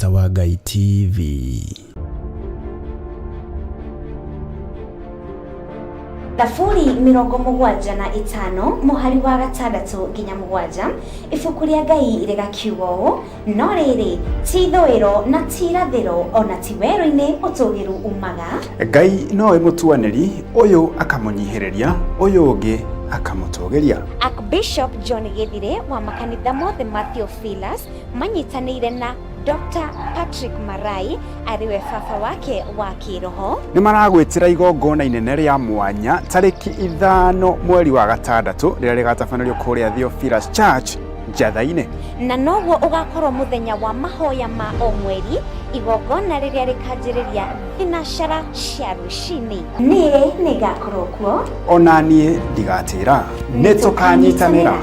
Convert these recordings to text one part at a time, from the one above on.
Mũrata wa Ngai TV. Thaburi 75 mũhari wa 6 nginya 7 ibuku rĩa Ngai rĩgakiuga ũũ: no rĩrĩ ti ithũĩro na ti irathĩro ona ti werũ-inĩ ũtũgĩru umaga. Ngai nowe mũtuanĩri, ũyũ akamũnyihĩrĩria, ũyũ ũngĩ akamũtũgĩria. Archbishop John Githire wa makanitha mothe ma Theophilus manyitanĩire na Dr. Patrick Marai ariwe baba wake wa kiroho nĩ maragwĩtĩra igongona inene rĩa mwanya tarĩki 5 mweri wa 6 rĩrĩa rĩgatabanĩrio kũrĩa Theophilus Church Njatha-inĩ, na noguo ũgakorwo mũthenya wa mahoya ma o mweri, igongona rĩrĩa rĩkanjĩrĩria thinacara cia rũcinĩ. Niĩ nĩ ngakorwo kuo, ona niĩ ndigatĩra, nĩ tũkanyitanĩra.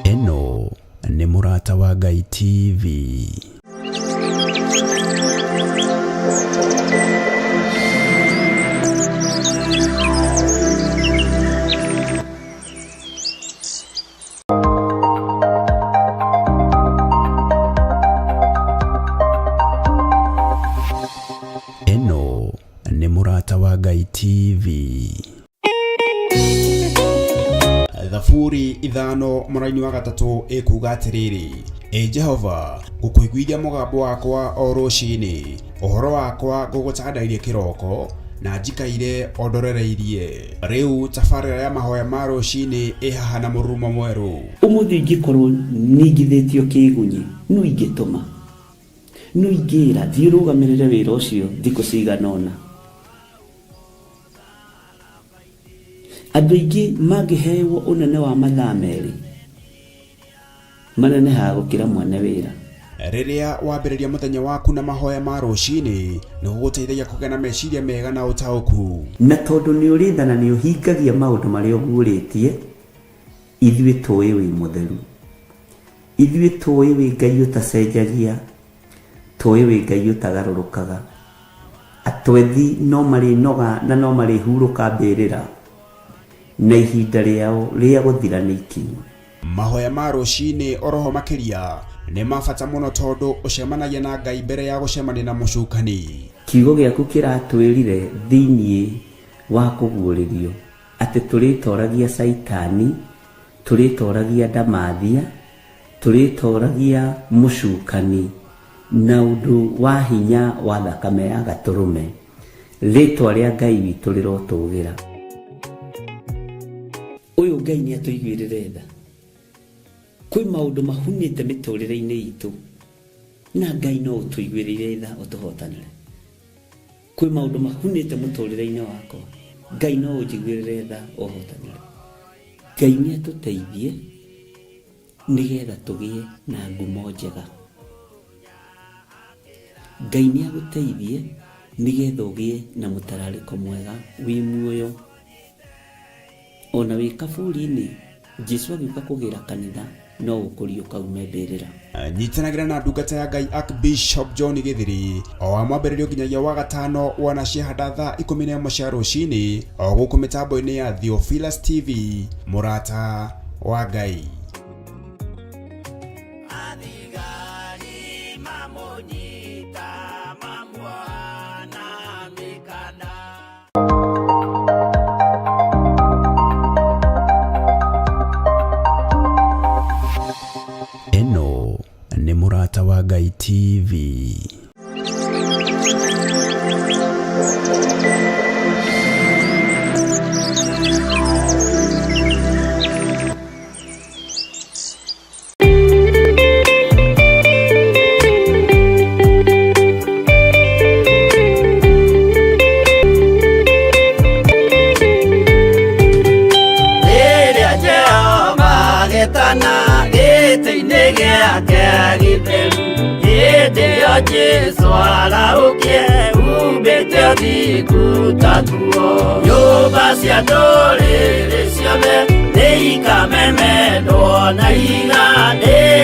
Eno nĩ Mũrata wa Ngai TV. Eno nĩ Mũrata wa Ngai TV. Thaburi 5 mũraini wa 3 ĩkuga atĩrĩrĩ: Jehova, ngũkũiguithia mũgambo wakwa o rũcinĩ, ũhoro wakwa ngũgũcandairie kĩroko, na njikaire ondorereirie. Rĩu tabarĩra ya mahoya ma rũcinĩ ĩhaha na mũrurumo mwerũ. Ũmũthĩ ingĩkorwo ningithĩtio kĩgunyi, no ingĩtũma, no ingĩra thiĩ rũgamĩrĩre wĩra ũcio thikũ cigana ũna. Andũ aingĩ mangĩheyo ũnene wa mathaa merĩ, manenehaga gũkĩra mwene wĩra. Rĩrĩa wambĩrĩria mũthenya waku na mahoya ma rũcinĩ, nĩ gũgũteithagia kũgĩa na meciria mega na ũtaũku. Na tondũ nĩ ũrĩtha na nĩ ũhingagia maũndũ marĩa ũguũrĩtie, ithuĩ tũĩ wĩ mũtheru, ithuĩ tũĩ wĩ Ngai ũtacenjagia, tũĩ wĩ Ngai ũtagarũrũkaga. Atwethi no marĩnoga na no marĩhurũka mbĩrĩra, na ihinda rĩao rĩa gũthira nĩ ikinyu. Mahoya ma rũcinĩ oroho makĩria nĩ mabata mũno tondũ ũcemanagia na Ngai mbere ya gũcemania na mũcukani. Kiugo gĩaku kĩratwĩrire thĩiniĩ wa kũguũrĩrio atĩ tũrĩtoragia Saitani, tũrĩtoragia Ndamathia, tũrĩtoragia mũcukani na ũndũ wa hinya wa thakame ya Gatũrũme. Rĩtwa rĩa Ngai witũ rĩrotũgĩra. Ũyũ Ngai nĩ atũiguĩrĩre tha. Kwĩ maũndũ mahunĩte mĩtũrĩre-inĩ itũ, na Ngai no ũtũiguĩrĩre tha ũtũhotanĩre. Kwĩ maũndũ mahunĩte mũtũrĩre-inĩ wakwa, Ngai no ũnjiguĩrĩre tha ũhotanĩre. Ngai nĩ atũteithie nĩgetha tũgĩe na ngumo njega. Ngai nĩ agũteithie nĩgetha ũgĩe na mũtararĩko mwega wĩ muoyo. Ona wĩ kaburi-inĩ, Jesũ agĩũka kũgĩra kanitha, no ũkũrio kaume mbĩrĩra. Nyitanagĩra na ndungata ya Ngai Archbishop John Githire o wa mwambĩrĩrio nginyagia wa 5 wana ciahanda thaa 11 cia rũcinĩ o gũkũ mĩtambo-inĩ ya Theophilus TV, Mũrata wa Ngai. Eno nĩ Mũrata wa Ngai TV. Jesũ araũkie umbĩte thikũ tatuo. Nyũmba cia ndũrĩrĩ ciothe nĩ ikamemendwo na igande.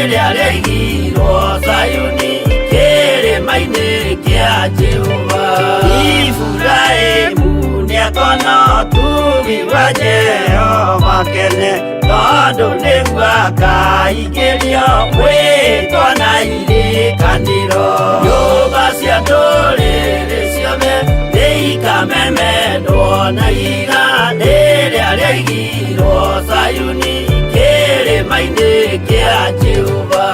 no tugiwa Jehova kene tondu nĩguo akaingĩrio gwĩtwo na irikanĩro. Nyũmba cia ndũrĩrĩ ciothe nĩikamemendwo na iga rĩrĩa rĩaigirwo Sayuni kĩrĩma-inĩ kĩa Jehova.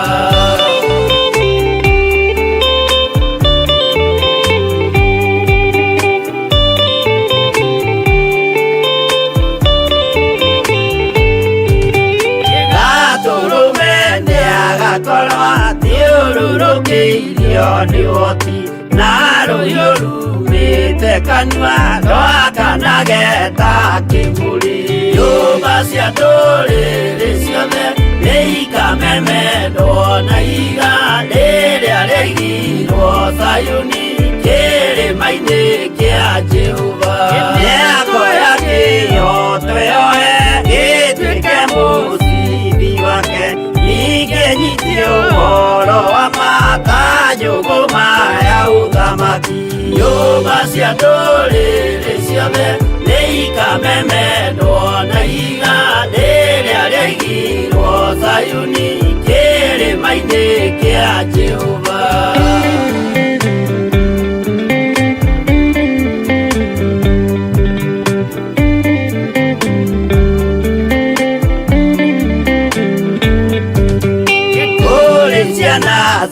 Thiũrũrũkĩirio nĩ ũhoti na rũhiũ rumĩte kanua rwakanageta kĩmũrĩ. Nyũmba cia ndũrĩrĩ ciothe nĩikamemendwo na iga rĩrĩa rĩaigirwo Sayuni kĩrĩma-inĩ kĩa Jehova. Mĩako ya kĩyo twĩohe gĩtuĩke mũcibi wake, ningĩnyitie ũhoro wa makanjũgũ maya ũthamaki. Nyũmba cia ndũrĩrĩ ciothe nĩikamemendwo na iga rĩrĩa rĩaigirwo Sayuni kĩrĩma-inĩ kĩa Jehova.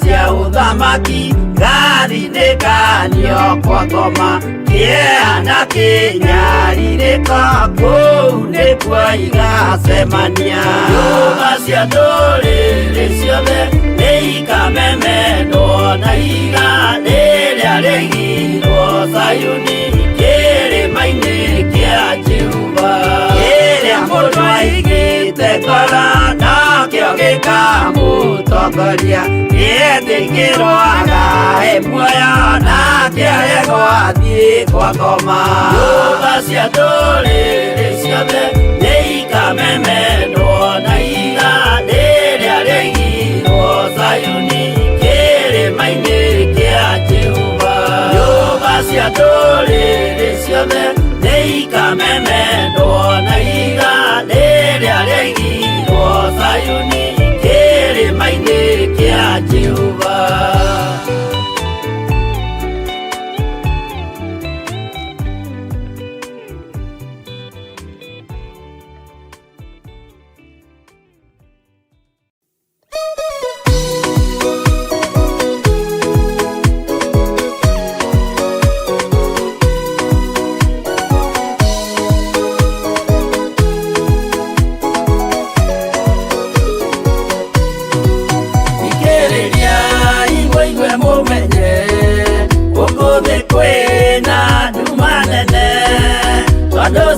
Cia ũthamaki gathinĩkanio kwa ngoma, kĩeha kĩnyarirĩka kũu nĩkuo igacemania. Nyũmba cia ndũrĩrĩ ciothe nĩikamemendwo na iga rĩrĩa rĩaigirwo Sayuni kĩrĩma-inĩ kĩa Jehova. Kĩrĩa mũndũ aigĩte ngoro nakĩo gĩkamũtongoria, gĩtĩkĩrwaga he muoyo nake aregwo athiĩ kwa ngoma. Nyũmba cia ndũrĩrĩ ciothe nĩikamemendwo na iga rĩrĩa rĩaigirwo Sayuni kĩrĩma-inĩ kĩa Jehova. Nyũmba cia ndũrĩrĩ ciothe nĩikamemendwo na iga rĩrĩa rĩaigirwo Sayuni kĩrĩma-inĩ kĩa Jehova.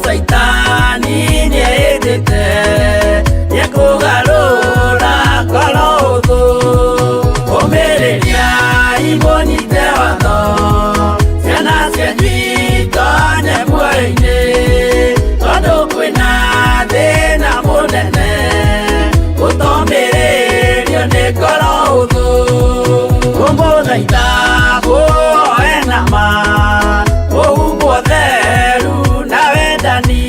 Saitani nĩendete nĩekũgarũra ngoro ũthũ, ũmĩrĩria imũnyite watho, ciana cianyu itonye muoyo-inĩ, tondũ kwĩna thĩna mũnene, ũtomĩrĩrio nĩ ngoro ũthũ. Ũmũthaitha mũoe na ma, mũhumbwo theru na wendani,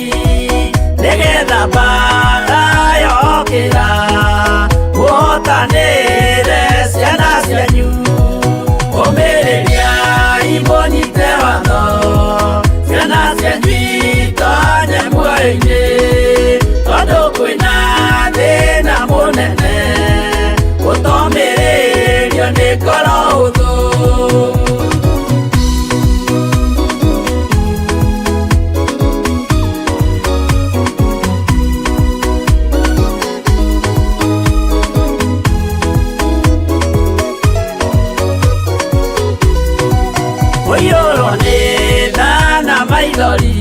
nĩgetha mbara yokĩra mũhotanĩre ciana cianyu. Ũmĩrĩria imũnyite watho, ciana cianyu itonye muoyo-inĩ, tondũ kwĩna thĩna mũnene, ũtomĩrĩrio nĩ ngoro ũthũ. Ũiyũrwo nĩ tha na maithori,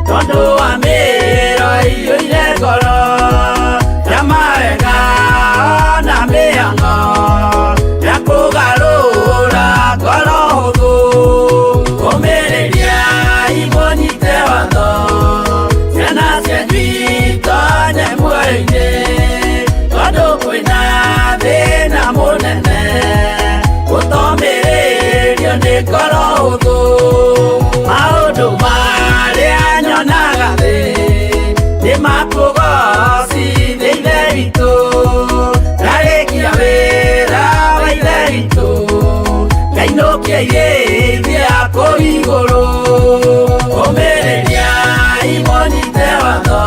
tondũ wa mĩĩro ĩiyũire ngoro, ya mawega ona mĩhang'o ya kũga kĩgeithia kũigũrũ ũmĩrĩria imonyite watho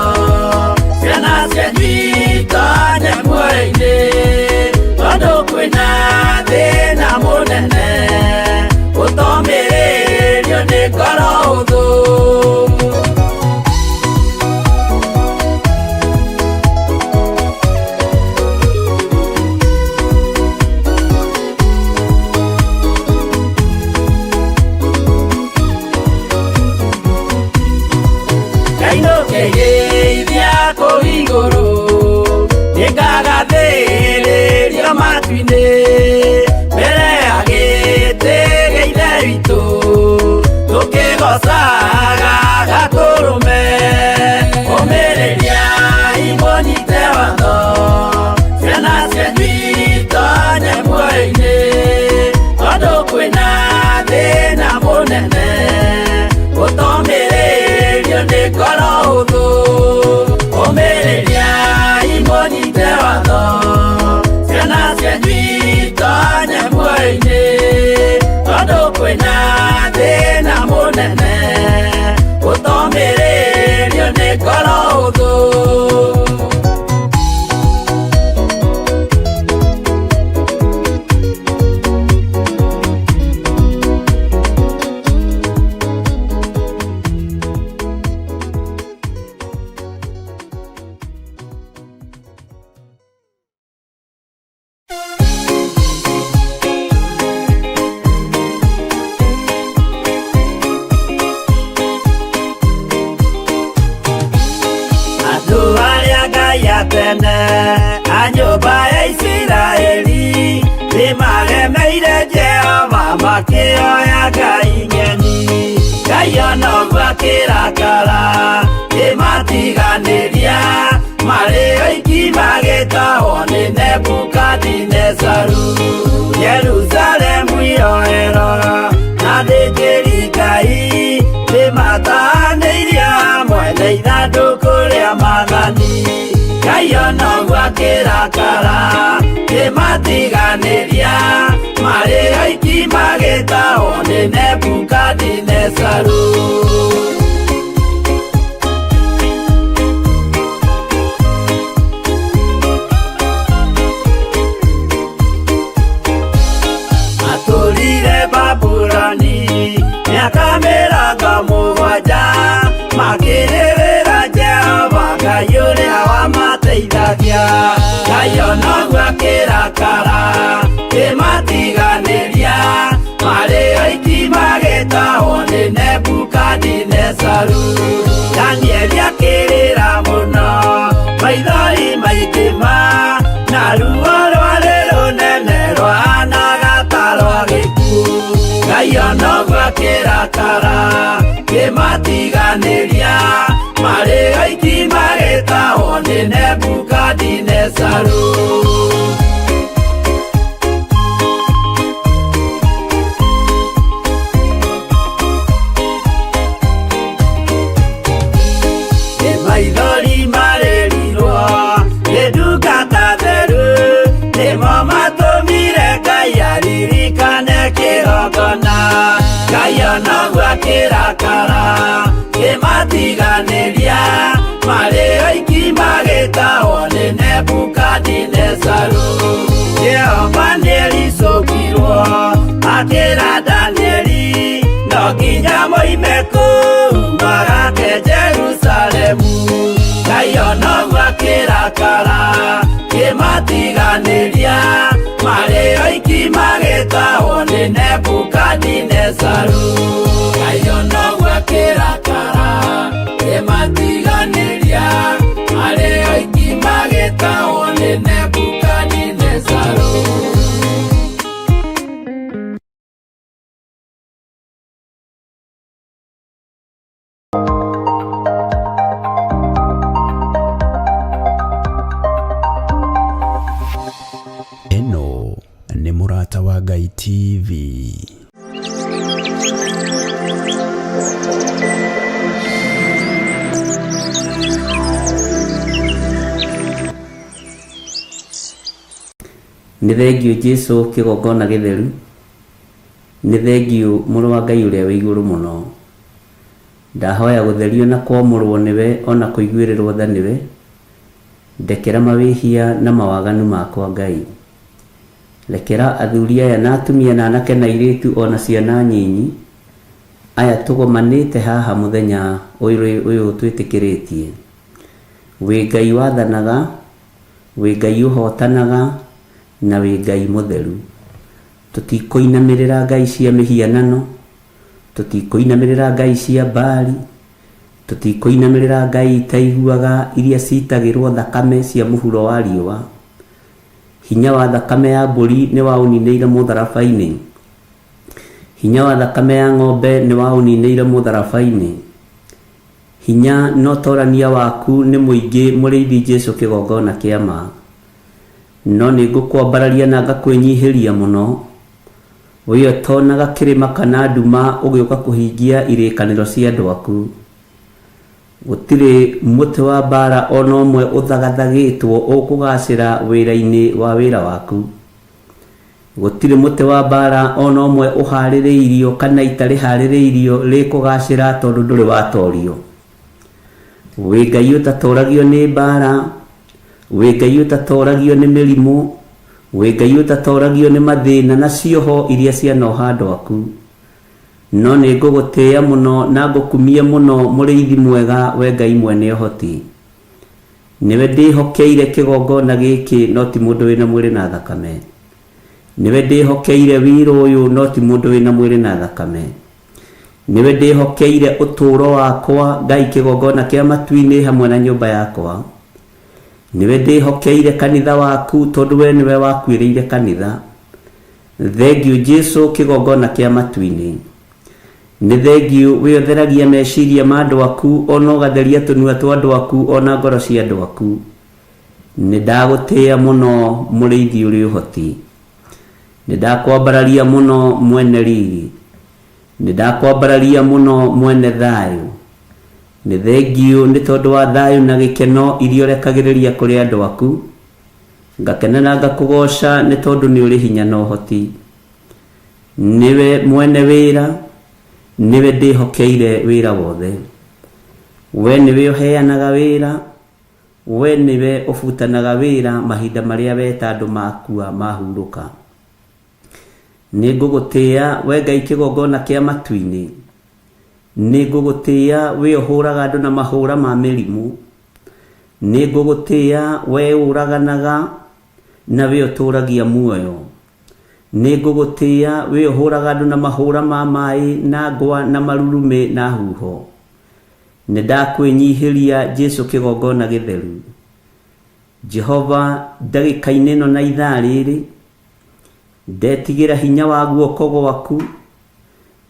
ciana cianyu itonye muoyo-inĩ tondũ kwĩna thĩna mũnene ũtomĩrĩrio nĩ ngoro hũthũ. Kĩgeithia kũigũrũ nĩngagathĩrĩrio matu-inĩ mbere ya gĩtĩ gĩa ithe witũ tũkĩgocaga Gakũrũme ũmĩrĩria imũnyite watho ciana cianyu itonye muoyo-inĩ tondũ kwĩna thĩna mũnene ũtomĩrĩrio nĩ ngoro hũthũ ũmĩrĩria imũnyite watho ciana cianyu itonye muoyo-inĩ tondũ kwĩna thĩna mũnene ũtomĩrĩrio nĩ ngoro hũthũ. Tene a nyũmba ya Isiraeli nĩmagemeire Jehova makĩoya ngai ng'eni. Ngai ona ũguo akĩrakara kĩmatiganĩria marĩ oiki magĩtahwo nĩ Nebukadinezaru. Jerusalemu iroero na thĩnjĩri Ngai nĩmatahanĩirie hamwe na ithandũkũ rĩa maathani. Ngai ona ũguo akĩrakara kĩmatiganĩria marĩ oiki magĩtahwo nĩ Nebukadinezaru. Atũrire Babuloni mĩaka 70 makĩrĩrĩra Jehova Ngai ũrĩa wamateithagia. Ngai ona ũguo akĩrakara kĩmatiganĩria marĩ oiki magĩtahwo nĩ Nebukadinezaru. Danieli akĩrĩra mũno maithori maingĩ na ruo rwarĩ rũnene rwahanaga ta rwa gĩkuũ. Ngai ona ũguo akĩrakara kĩmatiganĩria marĩ oiki magĩtahwo nĩ Nebukadinezaru. Maithori marĩrirwo nĩ ndungata theru nĩmo matũmire Ngai aririkane kĩgongona. Ngai ona ũguo akĩrakara kĩmatiganĩria marĩ oiki magĩtahwo nĩ Nebukadinezaru. Jehova nĩericũkirwo akĩra Danieli no nginya moime kũu magake Jerusalemu. Ngai ona ũguo akĩrakara kĩmatiganĩria marĩ oiki magĩtahwo nĩ Nebukadinezaru. Ngai ona ũguo akĩrakara kĩmatiganĩria marĩ oiki magĩtahwo nĩ Nebukadinezaru. Eno nĩ Mũrata wa Ngai TV. Nĩ thengio Jesũ kĩgongona gĩtheru nĩ thengiũ mũrũ wa Ngai ũrĩa wĩ igũrũ mũno. Ndahoya gũtherio na kwamũrwo nĩwe ona kũiguĩrĩrwo tha nĩwe. Ndekera mawĩhia na mawaganu makwa Ngai. Rekera athuri aya na atumia na anake na airĩtu ona ciana nyinyi aya tũgomanĩte haha mũthenya ũyũ twĩtĩkĩrĩtie. Wĩ Ngai wathanaga, wĩ Ngai ũhotanaga, na wĩ Ngai mũtheru. Tũtikũinamĩrĩra ngai cia mĩhianano, tũtikũinamĩrĩra ngai cia Baali, tũtikũinamĩrĩra ngai itaiguaga iria citagĩrwo thakame cia mũhuro wa riũa. Hinya wa thakame ya mbũri nĩ waũninĩire mũtharaba-inĩ. Hinya wa thakame ya ng'ombe nĩ waũninĩire mũtharaba-inĩ. Hinya na ũtorania waku nĩ mũingĩ mũrĩithi Jesũ kĩgongona kĩa ma. No nĩ ngũkwambararia na ngakwĩnyihĩria mũno. Ũyũ tonaga kĩrĩma kana nduma ũgĩũka kũhingia irĩkanĩro cia andũ aku. Gũtirĩ mũtĩ wa mbara ona ũmwe ũthagathagĩtwo ũkũgacĩra wĩra-inĩ wa wĩra waku. Gũtirĩ mũtĩ wa mbara ona ũmwe ũharĩrĩirio kana itarĩ harĩrĩirio rĩkũgacĩra tondũ ndũrĩ watorio. Wĩ Ngai ũtatoragio nĩ mbara, wĩ Ngai ũtatoragio nĩ mĩrimũ, wĩ Ngai ũtatoragio nĩ mathĩna na cioho iria cianoha andũ aku. No nĩ ngũgũtĩĩa mũno na ngũkumia mũno mũrĩithi mwega, we Ngai mwene ũhoti. Nĩwe ndĩhokeire kĩgongona gĩkĩ no ti mũndũ wĩna mwĩrĩ na thakame. Nĩwe ndĩhokeire wĩra ũyũ no ti mũndũ wĩna mwĩrĩ na thakame. Nĩwe ndĩhokeire ũtũũro wakwa Ngai kĩgongona kĩa matu-inĩ hamwe na nyũmba yakwa. Nĩwe ndĩhokeire kanitha waku tondũ we nĩwe wakuĩrĩire kanitha. Thengiũ Jesũ kĩgongona kĩa matu-inĩ. Nĩ thengiũ wĩotheragia meciria ma andũ aku ona ũgatheria tũnua twa andũ aku ona ngoro cia andũ aku. Nĩ ndagũtĩĩa mũno mũrĩithi ũrĩ ũhoti. Nĩ ndakwambararia mũno mwene riri. Nĩ ndakwambararia mũno mwene thayũ. Nĩ thengiũ nĩ tondũ wa thayũ na gĩkeno iria ũrekagĩrĩria kũrĩ andũ aku. Ngakena na ngakũgoca nĩ tondũ nĩ ũrĩ hinya na ũhoti. Nĩwe mwene wĩra, nĩwe ndĩhokeire wĩra wothe. We nĩwe ũheanaga wĩra, we nĩwe ũbutanaga wĩra mahinda marĩa weta andũ makua mahurũka. Nĩ ngũgũtĩĩa we Ngai kĩgongona kĩa matu-inĩ. Nĩ ngũgũtĩĩa we ũhũraga andũ na mahũra ma mĩrimũ. Nĩ ngũgũtĩĩa we ũraganaga na we ũtũragia muoyo. Nĩ ngũgũtĩĩa we ũhũraga andũ na mahũra ma maĩ na ngwa na marurume na huho. Nĩ ndakwĩnyihĩria Jesũ kĩgongona gĩtheru. Jehova ndagĩka-inĩ ĩno na ithaa rĩrĩ ndetigĩra hinya wa guoko gwaku,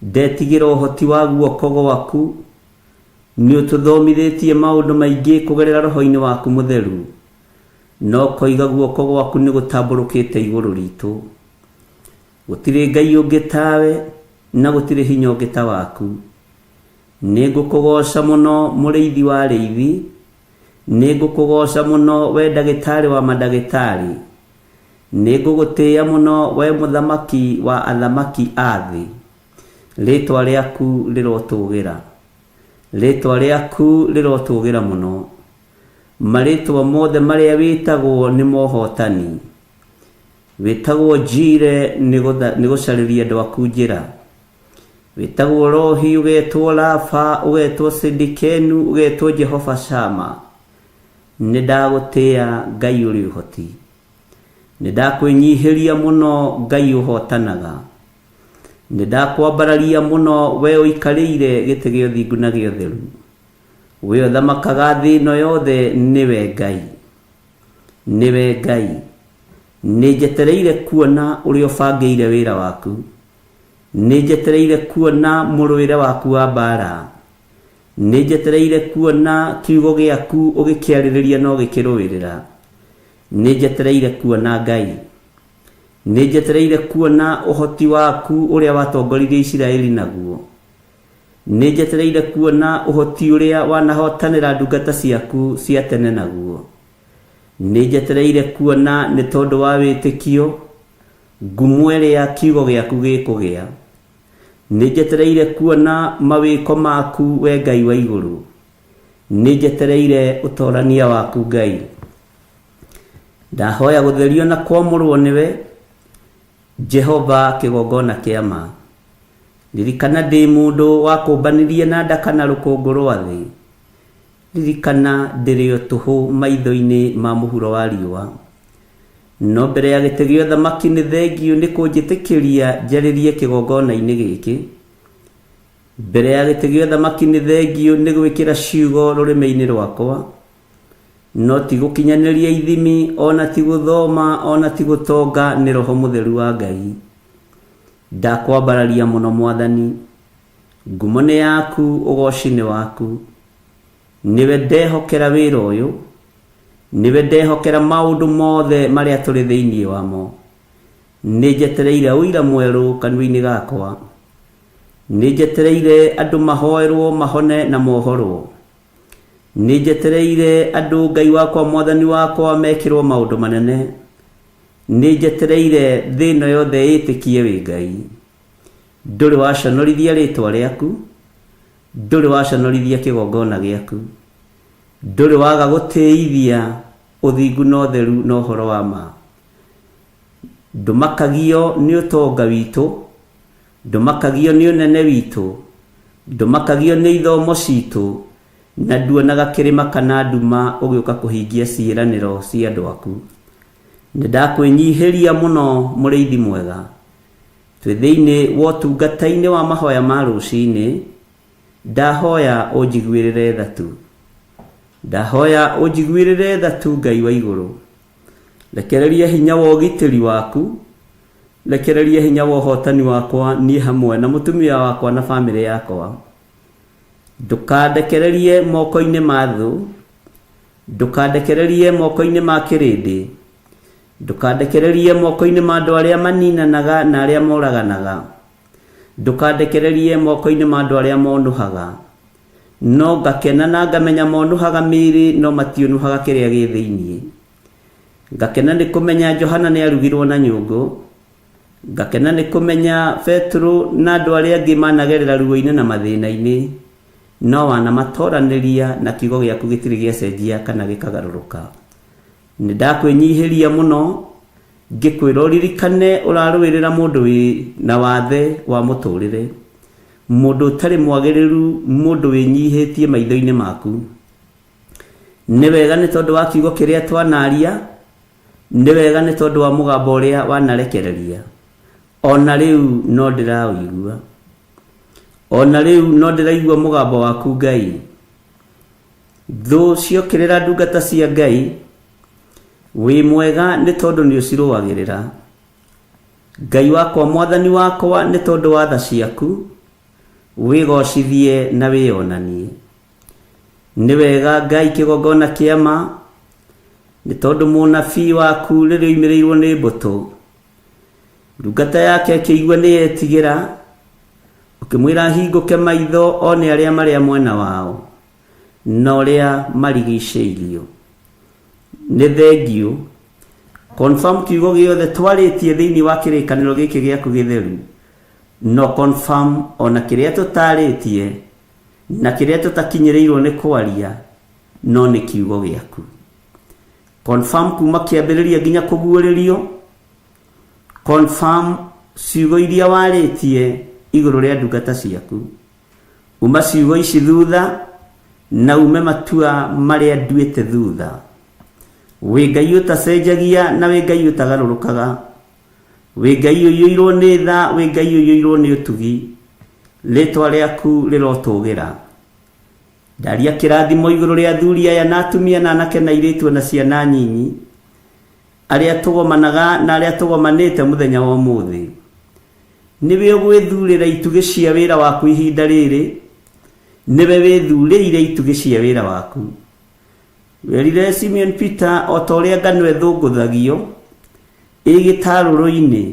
ndetigĩra ũhoti wa guoko gwaku. Nĩ ũtũthomithĩtie maũndũ maingĩ kũgerera roho-inĩ waku mũtheru. No koiga guoko gwaku nĩ gũtambũrũkĩte igũrũ ritũ. Gũtirĩ Ngai ũngĩ tawe na gũtirĩ hinya ũngĩ ta waku. Nĩ ngũkũgoca mũno mũrĩithi wa arĩithi. Nĩ ngũkũgoca mũno we ndagĩtarĩ wa mandagĩtarĩ. Nĩ ngũgũtĩĩa mũno we mũthamaki wa athamaki a thĩ. Rĩĩtwa rĩaku rĩrotũgĩra. Rĩĩtwa rĩaku rĩrotũgĩra mũno. Marĩĩtwa mothe marĩa wĩtagwo nĩ mohotani. Wĩtagwo Njire nĩ gũcarĩria andũ aku njĩra. Wĩtagwo Rohi, ũgetwo Rafa, ũgetwo Sidikenu, ũgetwo Jehova Shama. Nĩ ndagũtĩĩa Ngai ũrĩ ũhoti. Nĩ ndakwĩnyihĩria mũno Ngai ũhotanaga. Nĩ ndakwambararia mũno we ũikarĩire gĩtĩ gĩa ũthingu na gĩa ũtheru. We ũthamakaga thĩ ĩno yothe nĩwe Ngai. Nĩwe Ngai. Nĩ njetereire kuona ũrĩa ũbangĩire wĩra waku. Nĩ njetereire kuona mũrũĩre waku wa mbara. Nĩ njetereire kuona kiugo gĩaku ũgĩkĩarĩrĩria na ũgĩkĩrũĩrĩra. Nĩ njetereire kuona Ngai. Nĩ njetereire kuona ũhoti waku ũrĩa watongoririe Isiraeli naguo. Nĩ njetereire kuona ũhoti ũrĩa wanahotanĩra ndungata ciaku cia tene naguo. Nĩ njetereire kuona nĩ tondũ wa wĩtĩkio ngumo ĩrĩa kiugo gĩaku gĩkũgĩa. Nĩnjetereire kuona mawĩko maku we Ngai wa igũrũ. Nĩnjetereire ũtorania waku Ngai. Ndahoya gũtherio na kwamũrwo nĩwe Jehova kĩgongona kĩa ma. Ririkana ndĩ mũndũ wa kũmbanĩria na ndaka na rũkũngũ rwa thĩ. Ririkana ndĩrĩ o tũhũ maitho-inĩ ma mũhuro wa riũa. No mbere ya gĩtĩ gĩa ũthamaki nĩ thengio nĩ kũnjĩtĩkĩria njarĩrie kĩgongona-inĩ gĩkĩ. Mbere ya gĩtĩ gĩa ũthamaki nĩ thengio nĩ gwĩkĩra ciugo rũrĩmĩ-inĩ rwakwa. No ti gũkinyanĩria ithimi, ona ti gũthoma, ona ti gũtonga nĩ Roho Mũtheru wa Ngai. Ndakwambararia mũno Mwathani. Ngumo nĩ yaku, ũgooci nĩ waku. Niwe ndehokera wĩra ũyũ. Niwe ndehokera maũndũ mothe marĩa tũrĩ thĩinĩ wamo. Nĩnjetereire ũira mwerũ kanua-inĩ gakwa. Nĩnjetereire andũ mahoerwo mahone na mohorwo. Nĩnjetereire andũ Ngai wakwa Mwathani wakwa mekĩrwo maũndũ manene. Nĩnjetereire thĩ ĩno yothe ĩtĩkie wĩ Ngai. Ndũrĩ waconorithia rĩtwa rĩaku. Ndũrĩ waconorithia kĩgongona gĩaku. Ndũrĩ waga gũtĩithia ũthingu na ũtheru na ũhoro wa ma. Ndũmakagio nĩ ũtonga witũ. Ndũmakagio nĩ ũnene witũ. Ndũmakagio nĩ ithomo citũ. Na nduonaga kĩrĩma kana nduma ũgĩũka kũhingia ciĩranĩro cia andũ aku. Nĩndakwĩnyihĩria mũno mũrĩithi mwega. Twĩ thĩinĩ wa ũtungata-inĩ wa mahoya ma rũciinĩ. Ndahoya ũnjiguĩrĩre tha tu. Ndahoya ũnjiguĩrĩre tha tu Ngai wa igũrũ. Rekereria hinya wa ũgitĩri waku. Rekereria hinya wa ũhotani wakwa niĩ hamwe na mũtumia wakwa na bamĩrĩ yakwa. Ndũkandekererie moko-inĩ ma thũ. Ndũkandekererie moko-inĩ ma kĩrĩndĩ. Ndũkandekererie moko-inĩ ma andũ arĩa maninanaga na arĩa moraganaga. Ndũkandekererie moko-inĩ ma andũ arĩa monuhaga. No ngakena na ngamenya monuhaga mĩĩrĩ no matiũnuhaga kĩrĩa gĩ thĩinĩ. Ngakena nĩ kũmenya Johana nĩ arugirwo na nyũngũ. Ngakena nĩ kũmenya Petro na andũ arĩa angĩ managerera ruo-inĩ na mathĩna-inĩ. No wanamatoranĩria na kiugo gĩaku gĩtirĩ gĩacenjia kana gĩkagarũrũka. Nĩndakwĩnyihĩria mũno ngĩkwĩra ũririkane ũrarũĩrĩra mũndũ wĩ na wathe wa mũtũrĩre. Mũndũ ũtarĩ mwagĩrĩru, mũndũ wĩnyihĩtie maitho-inĩ maku. Nĩ wega nĩ tondũ wa kiugo kĩrĩa twanaria. Nĩ wega nĩ tondũ wa mũgambo ũrĩa wanarekereria. Ona rĩu no ndĩrawĩigua. Ona rĩu no ndĩraigua mũgambo waku Ngai. Thũ ciokĩrĩra ndungata cia Ngai. Wĩ mwega nĩ tondũ nĩ ũcirũagĩrĩra. Ngai wakwa Mwathani wakwa nĩ tondũ wa tha ciaku. Wĩgocithie na wĩonanie. Nĩ wega Ngai kĩgongona kĩa ma. Nĩ tondũ mũnabii waku rĩrĩa oimĩrĩirwo nĩ mbũtũ. Ndungata yake akĩigua nĩyetigĩra. Ũkĩmwĩra hingũke maitho one arĩa marĩa mwena wao. Na ũrĩa marigicĩirio. Nĩ thengio. Confirm kiugo gĩothe twarĩtie thĩinĩ wa kĩrĩkanĩro gĩkĩ gĩaku gĩtheru. No confirm ona kĩrĩa tũtarĩtie na kĩrĩa tũtakinyĩrĩirwo nĩ kwaria no nĩ kiugo gĩaku. Confirm kuma kĩambĩrĩria nginya kũguũrĩrio. Confirm ciugo iria warĩtie igũrũ rĩa ndungata ciaku. Uma ciugo ici thutha na ume matua marĩa nduĩte thutha. Wĩ Ngai ũtacenjagia na wĩ Ngai ũtagarũrũkaga. Wĩ Ngai ũiyũirwo nĩ tha, wĩ Ngai ũiyũirwo nĩ ũtugi. Rĩtwa rĩaku rĩrotũgĩra. Ndaria kĩrathimo igũrũ rĩa athuri aya na atumia na anake na airĩtu na ciana nyinyi. Arĩa tũgomanaga na arĩa tũgomanĩte mũthenya wa ũmũthĩ. Nĩwe ũgwĩthurĩra itugĩ cia wĩra waku ihinda rĩrĩ. Nĩwe wĩthurĩire itugĩ cia wĩra waku. Werire Simeon Peter o ta ũrĩa ngano ĩthũngũthagio ĩgĩtarũrũ-inĩ,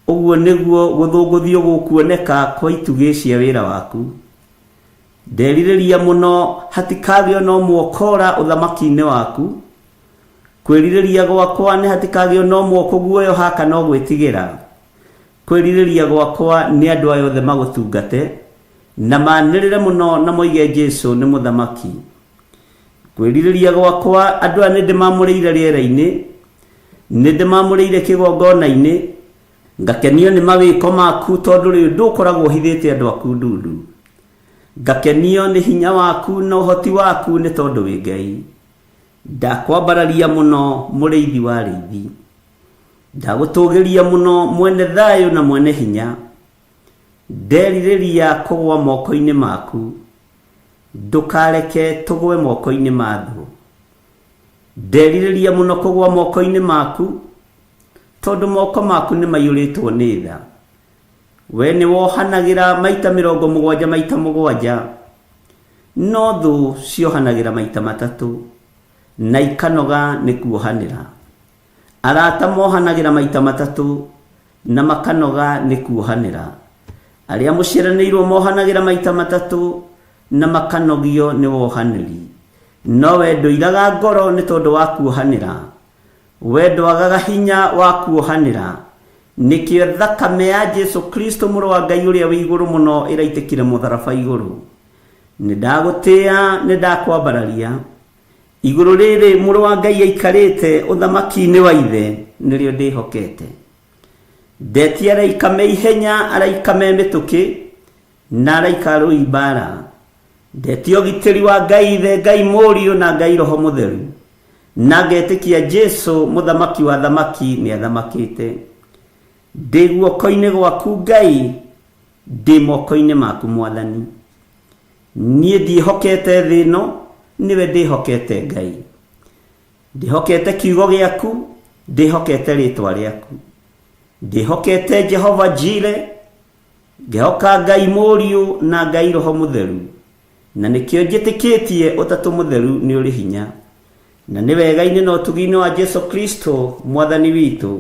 ũguo nĩguo gũthũngũthio gũkuoneka kwa itugĩ cia wĩra waku. Nderirĩria mũno hatikagĩe ona ũmwe ũkora ũthamaki-inĩ waku. Kwĩrirĩria gwakwa nĩ hatikagĩe ona ũmwe ũkũguoyoha kana ũgwĩtigĩra. kwĩrirĩria gwakwa nĩ andũ aya othe magũtungate na manĩrĩre mũno na moige Jesu nĩ mũthamaki. Kwĩrirĩria gwakwa andũ aya nĩndĩmamũrĩire rĩera-inĩ, nĩndĩmamũrĩire kĩgongona-inĩ, ngakenio nĩ mawĩko maku tondũ rĩu ndũkoragwo ũhithĩte andũ aku ndundu. Ngakenio nĩ hinya waku na ũhoti waku nĩ tondũ wĩ Ngai. Ndakwambararia mũno mũrĩithi wa rĩithi, ndagũtũgĩria mũno mwene thayũ na mwene hinya. Nderirĩria kũgwa moko-inĩ maku, ndũkareke tũgwe moko-inĩ ma thũ. Nderirĩria mũno kũgwa moko-inĩ maku tondũ moko maku nĩ maiyũrĩtwo nĩ tha. We nĩ wohanagĩra maita 70 maita 7, no thũ ciohanagĩra maita 3 na ikanoga nĩ kuohanĩra. Arata mohanagĩra maita 3 na makanoga nĩ kuohanĩra. Arĩa mũciaranĩirwo mohanagĩra maita 3 na makanogio nĩ wohanĩri. No we ndũiraga ngoro nĩ tondũ wa kuohanĩra. We ndwagaga hinya wa kuohanĩra. Nikĩo thakame ya Jesu Kristo mũrũ wa Ngai ũrĩa wĩ igũrũ mũno ĩraitĩkire mũtharaba igũrũ. Nĩndagũtĩĩa, nĩndakwambararia. Igũrũ rĩrĩ mũrũ wa Ngai aikarĩte ũthamaki-inĩ wa ithe nĩrĩo ndĩhokete. Ndetia araika me ihenya, araika me mĩtũkĩ na araika rũi mbara. Ndetia ũgitĩri wa Ngai ithe, Ngai Mũriũ na Ngai Roho Mũtheru. Na ngetĩkia Jesu mũthamaki wa thamaki nĩ athamakĩte. Ndĩ guoko-inĩ gwaku Ngai, ndĩ moko-inĩ maku Mwathani. Niĩ ndiĩhokete thĩ ĩno, niwe ndĩhokete Ngai. Ndĩhokete kiugo gĩaku, ndĩhokete rĩtwa rĩaku. Ndĩhokete Jehova Jire, ngĩhoka Ngai Mũriũ na Ngai Roho Mũtheru. Na nĩkĩo njĩtĩkĩtie ũtatũ mũtheru nĩ ũrĩ hinya. Na nĩ wega-inĩ na ũtugi-inĩ wa Jesu Kristo Mwathani witũ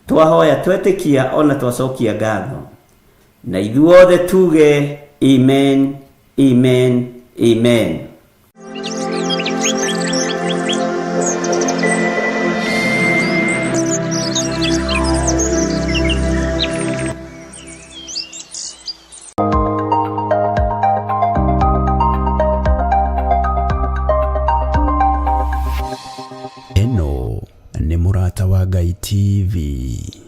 twahoya twetĩkia ona twacokia ngatho. Na ithuothe tuge amen, amen, amen. Eno nĩ Mũrata wa Ngai TV.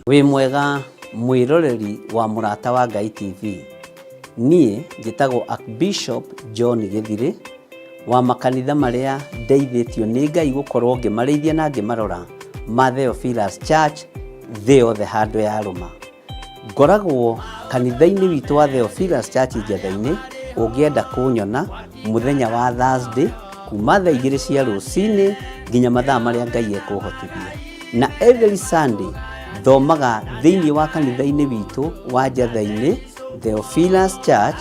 Wĩ mwega mwĩroreri wa Mũrata wa Ngai TV. Niĩ njĩtagwo Archbishop John Gĩthirĩ wa makanitha marĩa ndeithĩtio nĩ Ngai gũkorwo ngĩmarĩithia na ngĩmarora ma Theophilus Church thĩ yothe handũ ya rũma. Ngoragwo kanitha-inĩ witũ wa Theophilus Church Njatha-inĩ. Ũngĩenda kũnyona mũthenya wa Thursday kuma thaa 2 cia rũcinĩ nginya mathaa marĩa Ngai ekũhotithia. Na every Sunday thomaga thĩinĩ wa kanitha-inĩ witũ wa Njatha-inĩ Theophilus Church.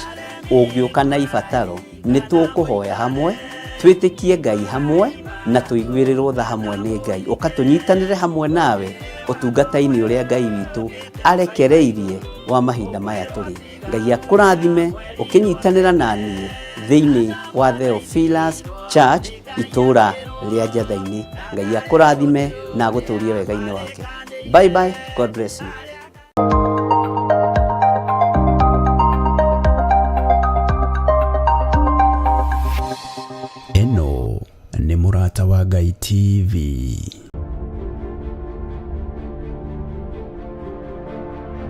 Ũngĩũka na ibataro nĩ tũkũhoya hamwe, twĩtĩkie Ngai hamwe na tũiguĩrĩrwo tha hamwe nĩ Ngai. Ũkatũnyitanĩre hamwe nawe ũtungata-inĩ ũrĩa Ngai witũ arekereirie wa mahinda maya tũrĩ. Ngai akũrathime ũkĩnyitanĩra na niĩ thĩinĩ wa Theophilus Church itũra rĩa Njatha-inĩ. Ngai akũrathime na agũtũrie wega-inĩ wake. Bye bye, God bless you. Eno nĩ Mũrata wa Ngai TV.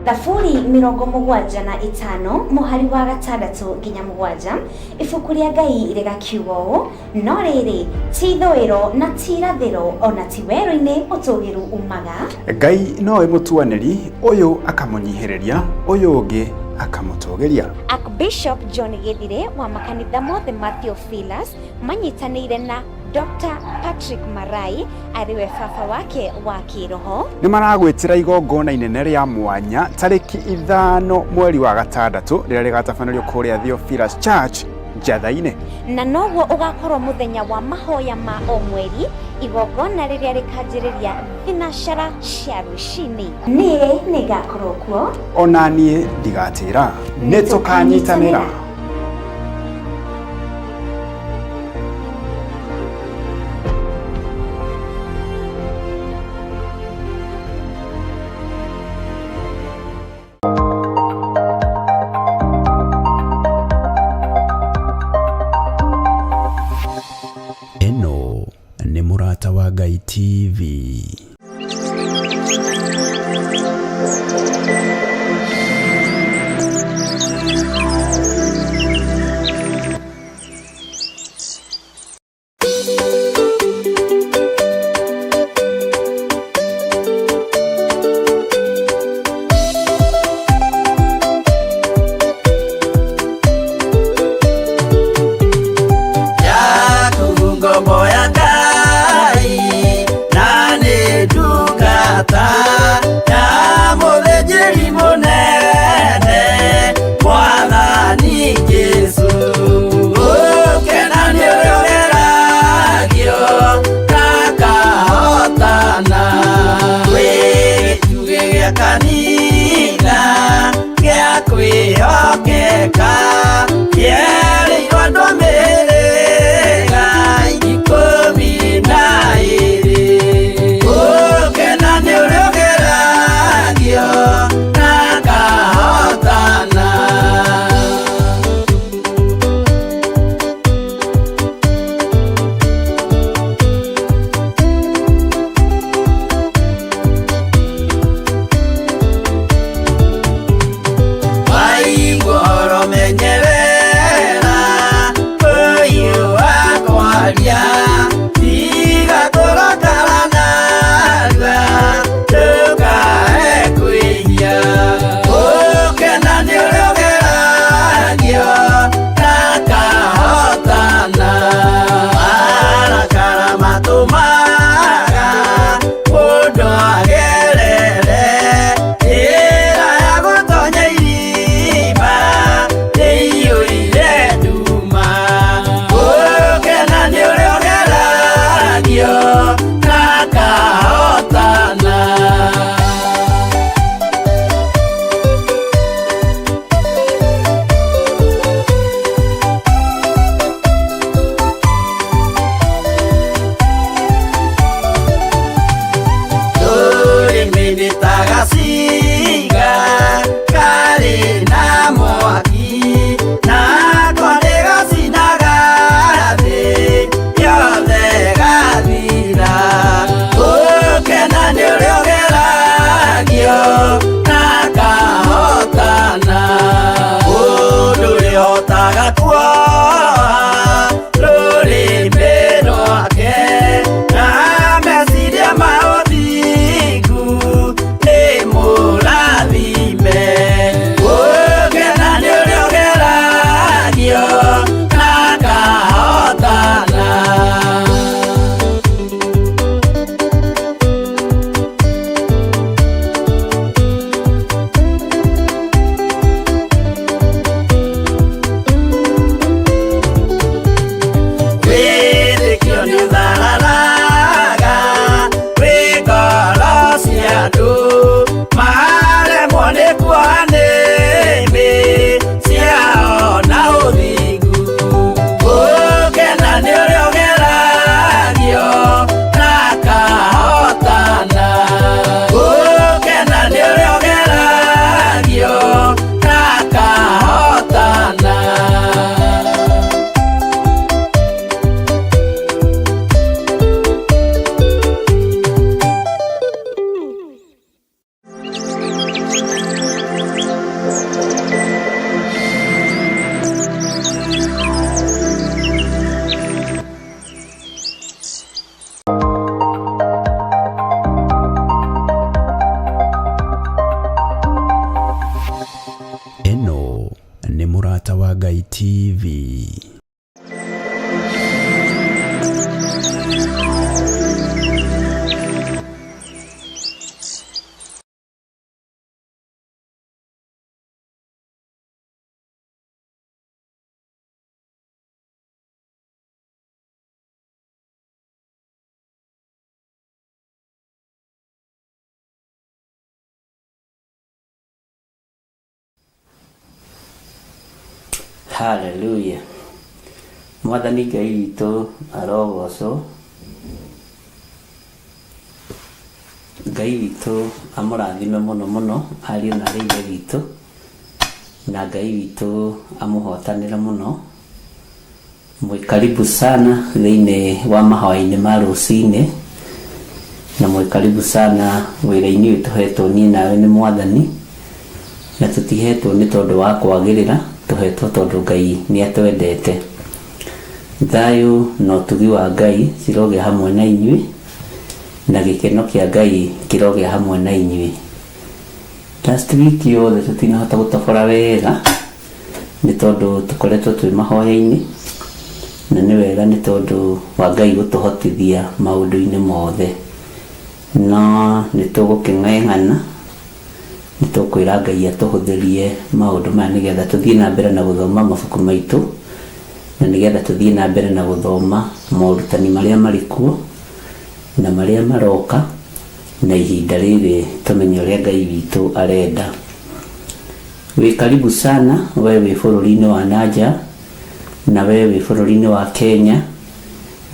Thaburi 75 mũhari wa 6 nginya 7. Ibuku rĩa Ngai rĩgakiuga ũũ: no rĩrĩ ti ithũĩro na ti irathĩro, ona ti werũ-inĩ ũtũgĩru umaga. Ngai nowe mũtuanĩri, ũyũ akamũnyihĩrĩria, ũyũ ũngĩ akamũtũgĩria. Archbishop John Gĩthirĩ wa makanitha mothe ma Theophilus manyitanĩire na Dr. Patrick Marai ariwe baba wake wa kĩroho. Nĩ maragwĩtĩra igongona inene rĩa mwanya tarĩki 5 mweri wa 6 rĩrĩa rĩgatabanĩrio kũrĩa Theophilus Church Njatha-inĩ. Na noguo ũgakorwo mũthenya wa mahoya ma o mweri, igongona rĩrĩa rĩkanjĩrĩria thinacara cia rũcinĩ. Niĩ nĩ ngakorwo kuo, Ona niĩ ndigatĩra, nĩ tũkanyitanĩra. wa Ngai TV. Murata wa Ngai TV. Hallelujah. Mwathani Ngai witũ arogocwo. Ngai witũ amũrathime mũno mũno ariũ na ithe witũ, na Ngai witũ amũhotanĩre mũno. Karibu sana thĩinĩ wa mahoya-inĩ ma rũcinĩ Karibu sana wĩra-inĩ ũyũ tũhetwo niĩ nawe nĩ Mwathani, na tũtihetwo nĩ tondũ wa kwagĩrĩra, tũhetwo tondũ Ngai nĩ atwendete. Thayũ na ũtugi wa Ngai ciroge hamwe na inyuĩ, na gĩkeno kĩa Ngai kĩroge hamwe na inyuĩ. Last week yothe tũtinahota gũtobora wega nĩ tondũ tũkoretwo twĩ mahoya-inĩ, na nĩ wega nĩ tondũ wa Ngai gũtũhotithia maũndũ-inĩ mothe. No nĩ tũgũkĩng'eng'ana, nĩ tũkwĩra Ngai atũhũthĩrie maũndũ maya nĩgetha tũthiĩ na mbere na gũthoma mabuku maitũ, na nĩgetha tũthiĩ na mbere na gũthoma morutani marĩa marĩ kuo na marĩa maroka, na ihinda rĩrĩ tũmenye ũrĩa Ngai witũ arenda. Wĩ karibu sana we wĩ bũrũri-inĩ wa nanja, na we wĩ bũrũri-inĩ wa Kenya.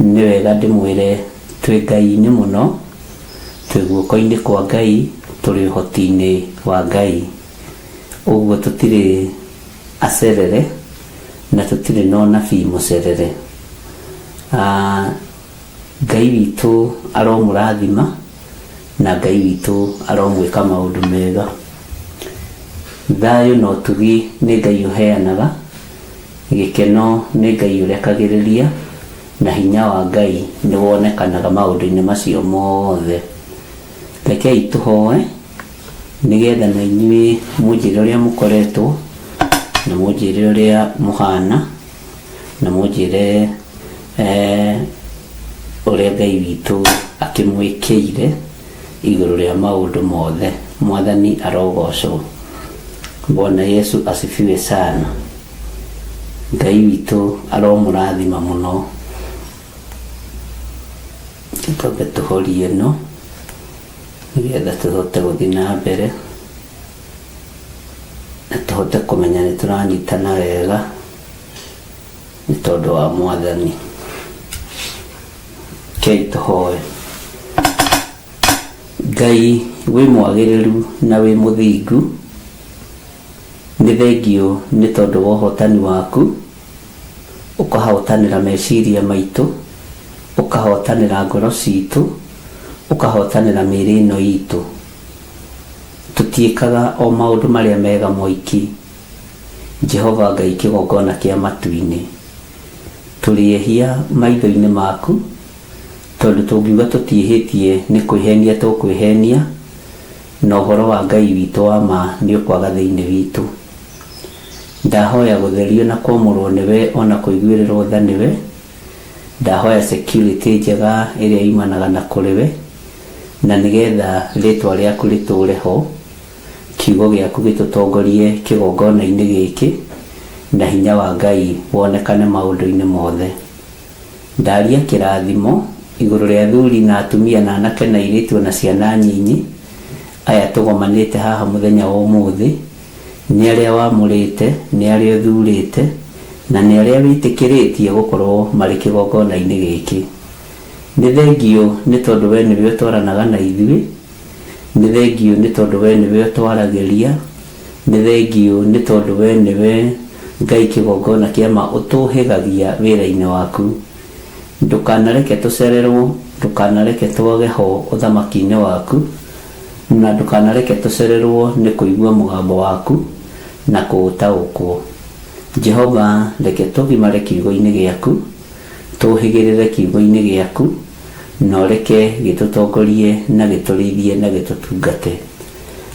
Nĩ wega ndĩmwĩre twĩ Ngai-inĩ mũno, twĩ guoko-inĩ kwa Ngai, tũrĩ ũhoti-inĩ wa Ngai. Ũguo tũtirĩ acerere na tũtirĩ na ũnabii mũcerere. Ngai witũ aromũrathima, na Ngai witũ aromwĩka maũndũ mega. Thayũ na ũtugi nĩ Ngai ũheanaga, gĩkeno nĩ Ngai ũrekagĩrĩria, na hinya wa Ngai nĩ wonekanaga maũndũ-inĩ macio mothe. Rekei tũhoe nĩgetha na inyuĩ mũnjĩre ũrĩa mũkoretwo, na mũnjĩre ũrĩa mũhana, na mũnjĩre ũrĩa Ngai witũ akĩmwĩkĩire igũrũ rĩa maũndũ mothe. Mwathani arogocwo. Bwana Yesu asifiwe sana. Ngai witũ aromũrathima mũno. Tũtobe tũhorie no nĩgetha tũhote gũthiĩ na mbere, na tũhote kũmenya nĩ tũranyitana wega nĩ tondũ wa Mwathani. Kei tũhoe. Ngai wĩ mwagĩrĩru na wĩ mũthingu, nĩ thengio nĩ tondũ wa ũhotani waku, ũkahotanĩra meciria maitũ, ũkahotanĩra ngoro citũ, ũkahotanĩra mĩĩrĩ ĩno itũ. Tũtiĩkaga o maũndũ marĩa mega moiki, Jehova Ngai kĩgongona kĩa matu-inĩ. Tũrĩehia maitho-inĩ maku, tondũ tũngiuga tũtiĩhĩtie nĩ kwĩhenia tũkwĩhenia, na ũhoro wa Ngai witũ wa ma nĩ ũkwaga thĩinĩ witũ. Ndahoya gũtherio na kwamũrwo nĩwe, ona kũiguĩrĩrwo tha nĩwe. Ndahoya security njega ĩrĩa imanaga na kũrĩwe, na nĩgetha rĩtwa rĩaku rĩtũre ho, kiugo gĩaku gĩtũtongorie kĩgongona-inĩ gĩkĩ, na hinya wa Ngai wonekane maũndũ-inĩ mothe. Ndaria kĩrathimo igũrũ rĩa athuri na atumia na anake na airĩtu na ciana nyinyi aya tũgomanĩte haha mũthenya wa ũmũthĩ, nĩ arĩa wamũrĩte, nĩ arĩa ũthurĩte, na nĩ arĩa wĩtĩkĩrĩtie gũkorwo marĩ kĩgongona-inĩ gĩkĩ. Nĩ thengio nĩ tondũ we nĩwe ũtwaranaga na ithuĩ, nĩ thengio nĩ tondũ we nĩwe ũtwaragĩria, nĩ thengio nĩ tondũ we nĩwe Ngai kĩgongona kĩa ma ũtũhĩgagia wĩra-inĩ waku. Ndũkanareke tũcererwo, ndũkanareke twage ho ũthamaki-inĩ waku, na ndũkanareke tũcererwo nĩ kũigua mũgambo waku na kũũtaũkwo. Jehova, reke tũgimare kiugo-inĩ gĩaku, tũhĩgĩrĩre kiugo-inĩ gĩaku, na reke gĩtũtongorie na gĩtũrĩithie na gĩtũtungate.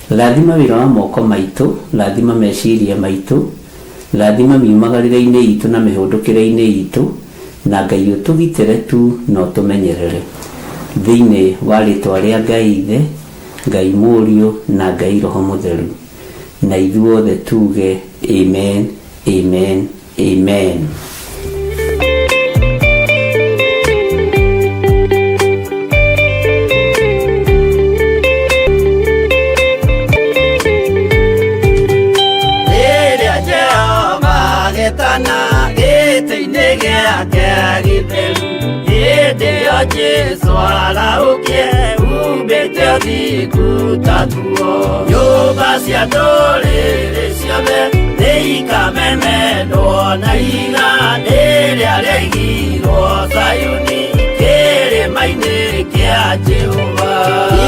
Rathima wĩra wa moko maitũ, rathima meciria maitũ, rathima miumagarĩre-inĩ itũ na mĩhũndũkĩre-inĩ itũ, na Ngai ũtũgitĩre tu na ũtũmenyerere. Thĩinĩ wa rĩtwa rĩa Ngai Ithe, Ngai Mũriũ na Ngai Roho Mũtheru, na ithuothe tuge amen, amen, amen. Jesu araukie ubete thikutatuo nyũmba cia ndũrĩrĩ ciothe nĩikamemendwo na iga rĩrĩa rĩaigirwo Sayuni kĩrĩma kĩrĩma-inĩ kĩa Jehova.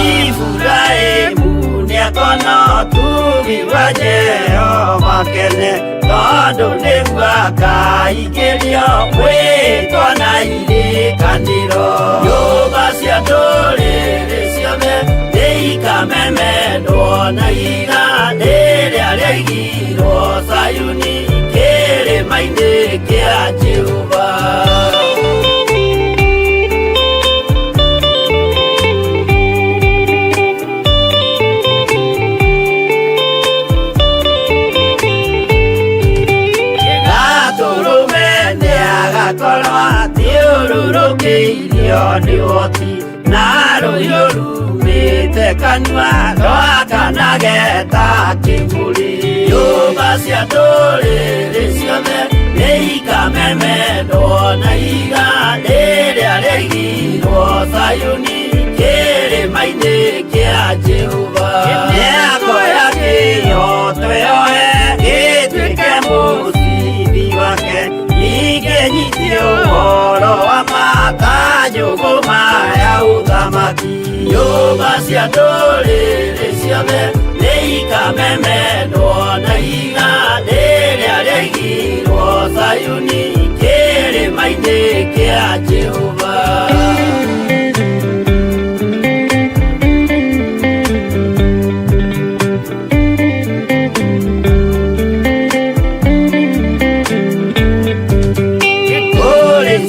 Iburahĩmu nĩakona ũtugi wa Jehova kene, tondũ nĩguo akaingĩrio gwĩtwo na irĩkanĩro. Nyũmba cia ndũrĩrĩ ciothe nĩikamemendwo na iga rĩrĩa rĩaigirwo Sayuni kĩrĩma-inĩ kĩa Jehova. Thiũrũrũkĩirio nĩ ũhoti na rũhiũ rumĩte kanua rwakanageta kĩmũrĩ. Nyũmba cia ndũrĩrĩ ciothe nĩikamemendwo na iga rĩrĩa rĩaigirwo Sayuni kĩrĩma-inĩ kĩa Jehova. Mĩako ya kĩyo twĩyohe gĩtuĩke mũcibi wake, ingĩnyitio ũhoro wa makanjũgũ maya ũthamaki. Nyũmba cia ndũrĩrĩ ciothe nĩikamemendwo na iga rĩrĩa rĩaigirwo Sayuni kĩrĩma-inĩ kĩa Jehova.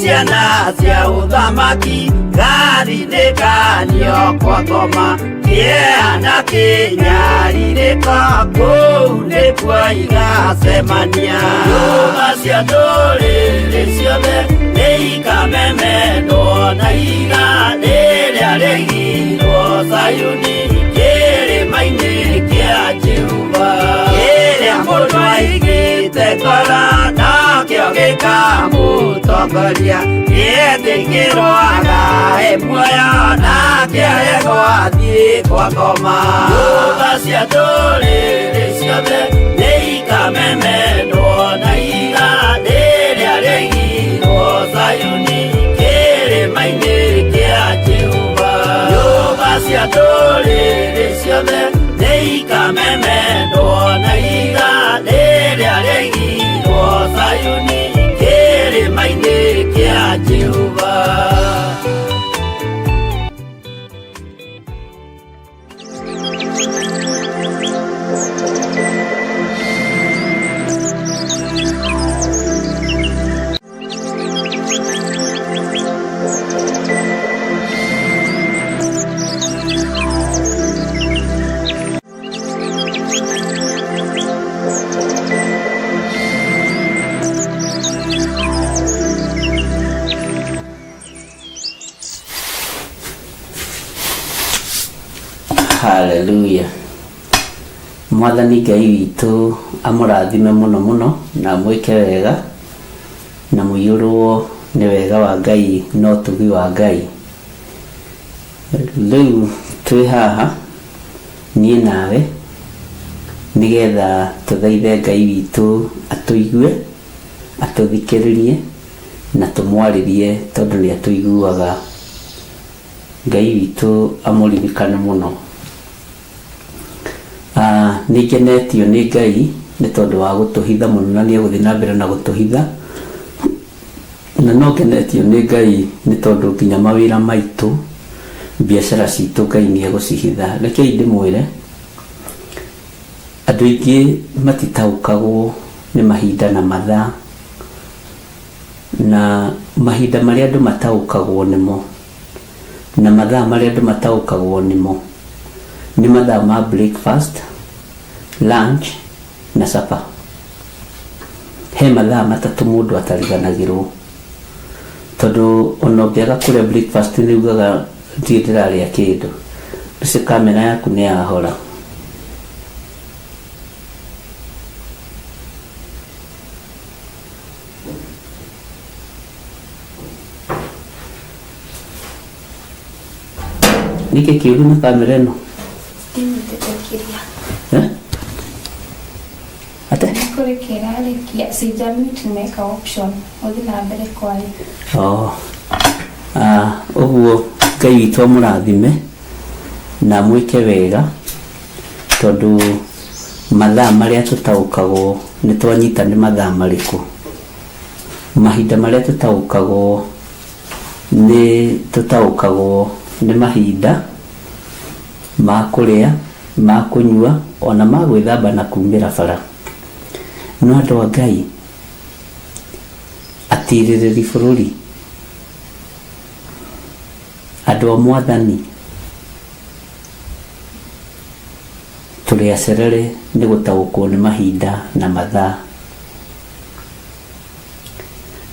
Ciana cia ũthamaki gathithĩkanio kwa ngoma, kĩeha kĩnyarirĩka kũu nĩkuo igacemania. Nyũmba cia ndũrĩrĩ ciothe nĩikamemendwo na iga rĩrĩa rĩaigirwo Sayuni kĩrĩma-inĩ kĩa Jehova. Kĩrĩa mũndũ aigĩte ngoro nakĩo gĩkamũtongoria, gĩtĩkĩrwaga muoyo nake aregwo athiĩ kwa ngoma. Nyũmba cia ndũrĩrĩ ciothe nĩikamemendwo na iga rĩrĩa rĩaigirwo Sayuni kĩrĩma-inĩ kĩa Jehova. Nyũmba cia ndũrĩrĩ ciothe nĩikamemendwo na iga rĩrĩa rĩaigirwo Sayuni kĩrĩma-inĩ kĩa Jehova. Haleluya. Mwathani Ngai witũ amũrathime mũno mũno na mwĩke wega na mũiyũrwo nĩ wega wa Ngai no ũtugi wa Ngai. Rĩu twĩ haha niĩ nawe nĩgetha tũthaithe Ngai witũ atũigue, atũthikĩrĩrie na tũmwarĩrie tondũ nĩ atũiguaga. Ngai witũ amũririkane mũno. Nĩngenetio nĩ Ngai nĩ tondũ wa gũtũhitha mũno na nĩegũthiĩ na mbere na gũtũhitha, na no ngenetio nĩ Ngai nĩ tondũ nginya mawĩra maitũ, biacara citũ Ngai nĩegũcihitha. Rekei ndĩmwĩre andũ aingĩ matitaũkagwo nĩ mahinda na mathaa, na mahinda marĩa andũ mataũkagwo nĩmo na mathaa marĩa andũ mataũkagwo nĩmo nĩ mathaa ma breakfast, lunch na supper. He mathaa matatũ mũndũ atariganagĩrwo, tondũ ona ũngĩaga kũrĩa breakfast nĩugaga ndirĩ ndĩrarĩa kĩndũ. Rĩu kamera yaku nĩ yahora. Nike kiuru na kamera ĩno? Ate? Kurekera rekia sijamii tumeka option. Odi na mbele kwani. Oguo Ngai witũ mũrathime na mwĩke wega, tondũ mathaa marĩa tũtaũkagwo nĩ twanyita nĩ mathaa marĩkũ. Mahinda marĩa tũtaũkagwo nĩ mahinda ma kũrĩa, ma kũnyua, ona ma gwĩthamba na kumĩra bara. No andũ a Ngai, atirĩrĩri bũrũri, andũ a Mwathani, tũrĩ acerere nĩ gũtaũkwo nĩ mahinda na mathaa.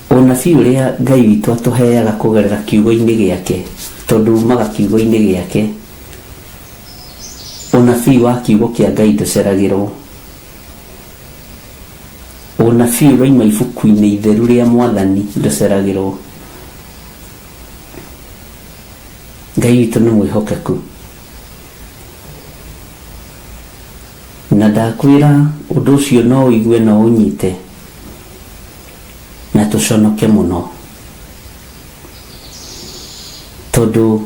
Ũnabii ũrĩa Ngai witũ atũheaga kũgerera kiugo-inĩ gĩake, tondũ umaga kiugo-inĩ gĩake, ũnabii wa kiugo kĩa Ngai ndũceragĩrwo. Ũnabii ũraima ibuku-inĩ itheru rĩa Mwathani ndũceragĩrwo. Ngai witũ nĩ mwĩhokeku, na ndakwĩra ũndũ ũcio no ũigue na ũnyite na tũconoke mũno, tondũ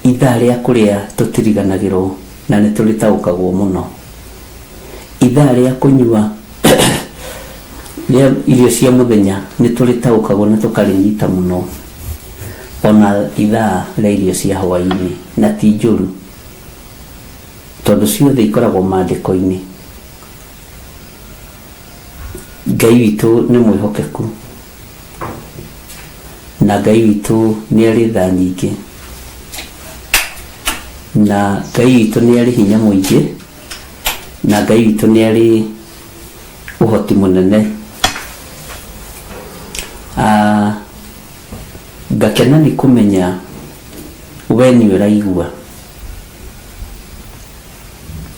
ithaa rĩa kũrĩa tũtiriganagĩrwo na nĩ tũrĩtaũkagwo mũno. Ithaa rĩa kũnyua irio cia mũthenya nĩ tũrĩtaũkagwo na tũkarĩnyita mũno, ona ithaa rĩa irio cia hwaĩ-inĩ, na ti njũru, tondũ ciothe ikoragwo maandĩko-inĩ. Ngai witũ nĩ mwĩhokeku, na Ngai witũ nĩ arĩ tha nyingĩ, na Ngai witũ nĩ arĩ hinya mũingĩ, na Ngai witũ nĩ arĩ ũhoti mũnene. Ngakena nĩ kũmenya we nĩ ũraigua,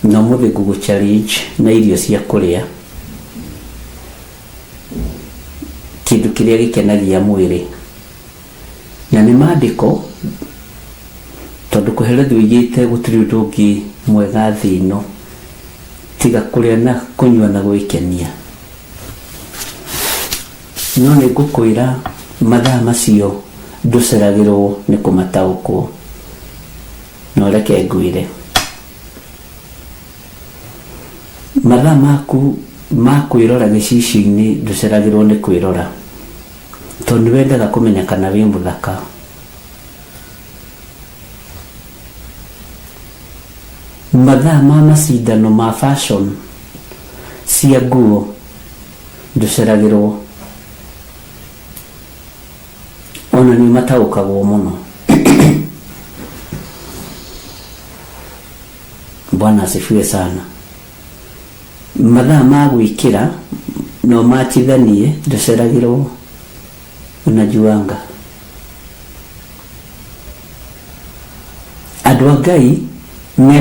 na ũmũthĩ ngũgũ-challenge na irio cia kũrĩa, kĩndũ kĩrĩa gĩkenagia mwĩrĩ, na nĩ maandĩko, tondũ kũherethwo igĩte gũtirĩ ũndũ ũngĩ mwega thĩ ĩno tiga kũrĩa na kũnyua na gwĩkenia. No nĩ ngũkwĩra mathaa macio ndũceragĩrwo nĩ kũmataũkwo, no reke ngwĩre mathaa maku ma kwĩrora gĩcicio-inĩ ndũceragĩrwo nĩ kwĩrora, tondũ nĩ wendaga kũmenya kana wĩ mũthaka. Mathaa ma macindano ma fashion cia nguo ndũceragĩrwo, ona nĩ mataũkagwo mũno. Bwana asifiwe sana. Mathaa ma gwĩkĩra no machithanie ndũceragĩrwo, unajuanga. Andũ a Ngai me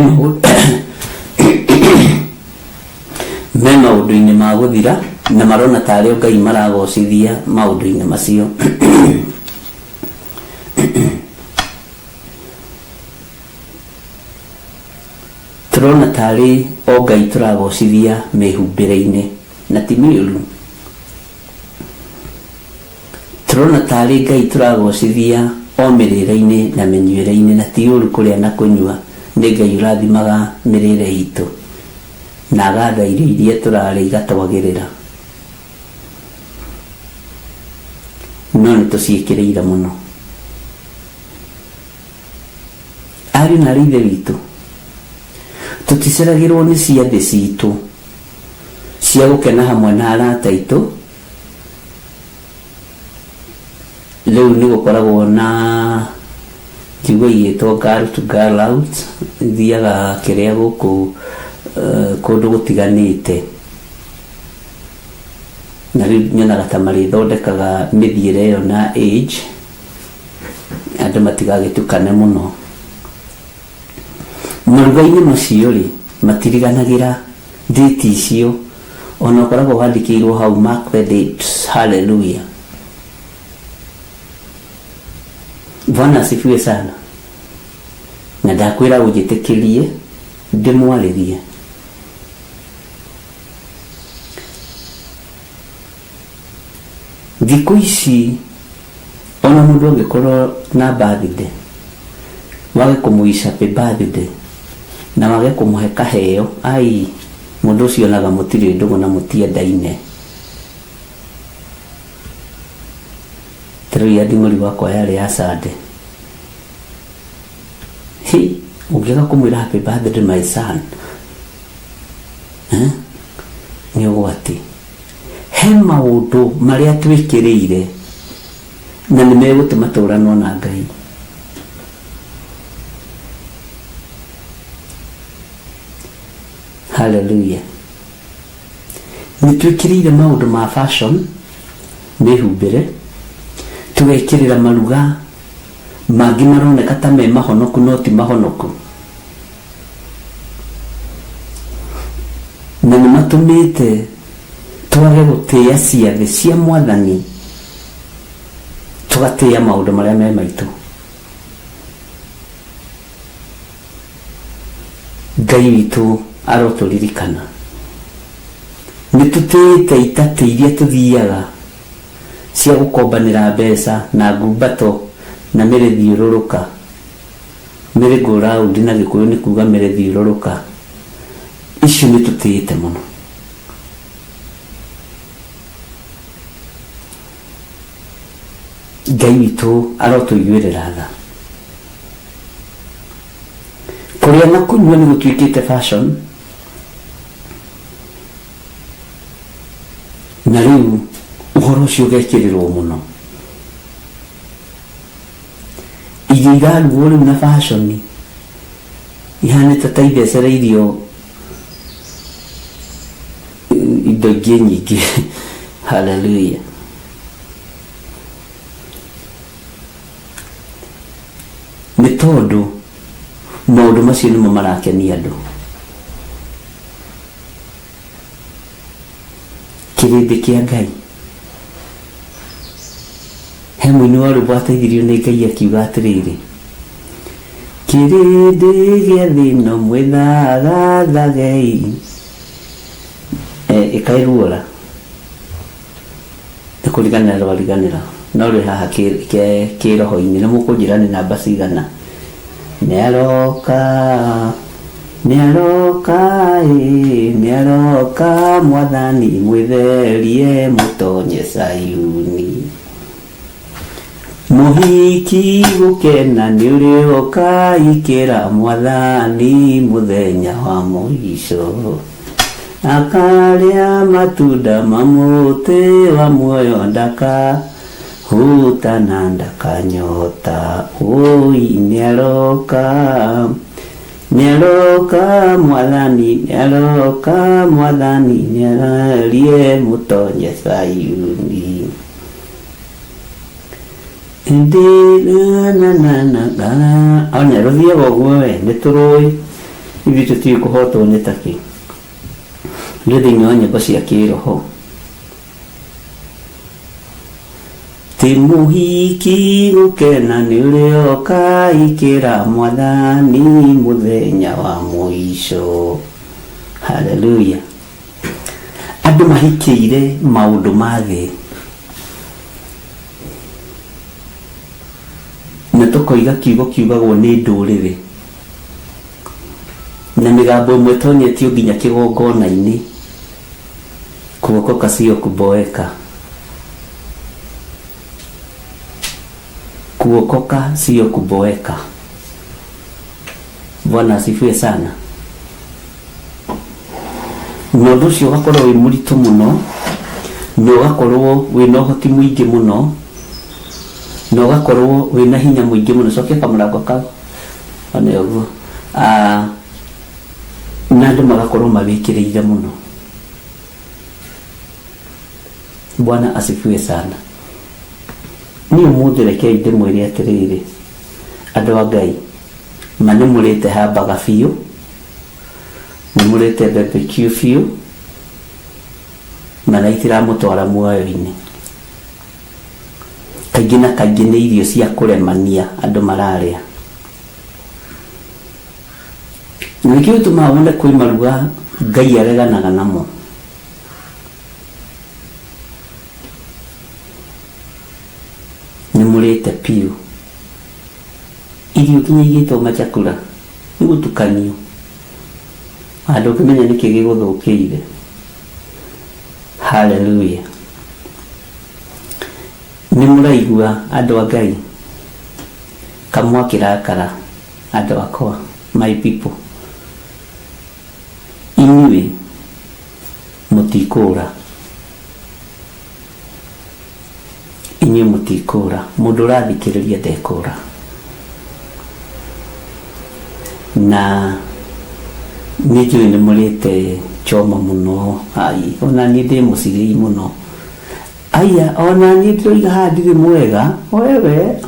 maũndũ-inĩ ma gũthira, na marona tarĩ Ngai maragocithia maũndũ-inĩ macio. Tũrona tarĩ Ngai tũragocithia mehumbĩre-inĩ, na ti mĩũru. Tũrona tarĩ Ngai tũragocithia o mĩrĩre-inĩ na mĩnyuĩre-inĩ, na ti ũru kũrĩa na kũnyua. Nĩ Ngai ũrathimaga mĩrĩre itũ na agatha irio iria tũrarĩa igatwagĩrĩra, no nĩ tũciĩkĩrĩire mũno. Ariũ na ithe witũ, tũticeragĩrwo nĩ ciathĩ citũ cia gũkena hamwe na arata aitũ. Rĩu nĩ gũkoragwo na kiugo igĩtwo girl to girl out, ithiaga kĩrĩa gũkũ kũndũ gũtiganĩte, na rĩu nyonaga ta marĩthondekaga mĩthiĩre ĩyo na age, andũ matigagĩtukane mũno. Maruga-inĩ macio rĩ, matiriganagĩra date icio, ona ũkoragwo wandĩkĩirwo hau mark the dates. Hallelujah. Bwana asifiwe sana. Na ndakwĩra ũnjĩtĩkĩrie ndĩmwarĩrie. Thikũ ici ona mũndũ angĩkorwo na birthday, wage kumuisha happy birthday na wage kumuhe kaheo ai mundu ucio naga mutiri ndugu na mutiendaine tero ya ndingori wakwa yale ya sade ungiga kumwira happy birthday my son ni ugwati he maundu maria twikiriire na nĩ megũtũma tũranwo na Ngai. Hallelujah. Nĩ twĩkĩrĩire maũndũ ma fashion mĩhumbĩre, tũgekĩrĩra maruga mangĩ maroneka ta me mahonoku no ti mahonoku, na nĩ matũmĩte twage gũtĩĩa ciathĩ cia Mwathani, tugatĩĩa maũndũ marĩa me maitũ. Ngai witũ arotũririkana nĩ tũtĩĩte itatĩ iria tũthiaga cia gũkombanĩra mbeca na ngumbato na mĩrĩthiũrũrũka. Merry-go-round na Gĩkũyũ nĩ kuuga mĩrĩthiũrũrũka. Icio nĩ tũtĩĩte mũno. Ngai witũ arotũiguĩrĩra tha. Kũrĩa na kũnyua nĩ gũtuĩkĩte fashion, na rĩu ũhoro ũcio ũgekĩrĩrwo mũno. Irio irarugwo rĩu na fashion ihanĩte ta ithecereirio indo ingĩ nyingĩ. Hallelujah. Nĩ tondũ maũndũ macio nĩmo marakenia andũ. Kĩrĩndĩ kĩa Ngai, he mũini wa rwĩmbo ateithirio nĩ Ngai akiuga atĩrĩrĩ, kĩrĩndĩ gĩa thĩ ĩno mwĩthagathagei. Ĩkaĩruora nĩ kũriganĩra rwariganĩra, no rwĩ haha kĩroho-inĩ. Nĩ mũkũnjĩra nĩ namba cigana? Nĩaroka Mwathani mwĩtherie mũtonye Sayuni. Mũhiki gũkena nĩ ũrĩoka ikĩra Mwathani mũthenya wa mũico. Akarĩa matunda ma mũtĩ wa muoyo ndaka hutana ndakanyota. Oi nĩaroka Mwathani, nĩaroka Mwathani nĩarie mũtonye Sayuni. Ona rũthiaga ũguo we nĩ tũrũĩ ithuĩ tũtiũĩ kũhotwo nĩ takĩ. Nĩ thĩinĩ wa nyĩmbo cia kĩroho. Ti mũhiki gũkena nĩ ũrĩoka ikĩra Mwathani mũthenya wa mũico. Hallelujah. Andũ mahikĩire maũndũ ma thĩ na tũkoiga kiugo kiugagwo nĩ ndũrĩrĩ, na mĩgambo ĩmwe tonyetio nginya kĩgongona-inĩ, kuokoka sio kuboeka. Kuokoka sio kuboeka. Bwana asifiwe sana. Mũndũ ũcio ũgakorwo wĩ mũritũ mũno, na ũgakorwo wĩna ũhoti mũingĩ mũno, na ũgakorwo wĩna hinya mũingĩ mũno. Cokia kamũrango kau ona ũguo. Na andũ magakorwo mawĩkĩrĩire mũno. Bwana asifiwe sana. Ni ũmũthĩ rekei ndĩmwĩre atĩrĩrĩ, andũ a Ngai, ma nĩmũrĩte hambaga biũ, nĩmũrĩte barbecue biũ, na itiramũtwara muoyo-inĩ. Kaingĩ na kaingĩ nĩ irio cia kũremania andũ mararĩa. Nĩkĩo gĩtũmaga wone kwĩ maruga Ngai areganaga namo. Nĩmũrĩte piũ, irio kinya igĩtwo machakura nĩ gũtukanio andũ kĩmenya nĩkĩ gĩgũthũkĩire. Hallelujah. Nĩ mũraigua andũ a Ngai kamwa kĩrakara andũ akwa, my people, inyuĩ mũtikũra, inyuĩ mũtikũra, mũndũ ũrathikĩrĩria ndekũra. Na nĩ njũĩ nĩ mũrĩte choma mũno, ai ona niĩ ndĩ mũcirĩi mũno, aya ona niĩ ndĩroiga haha ndirĩ mwega, wewe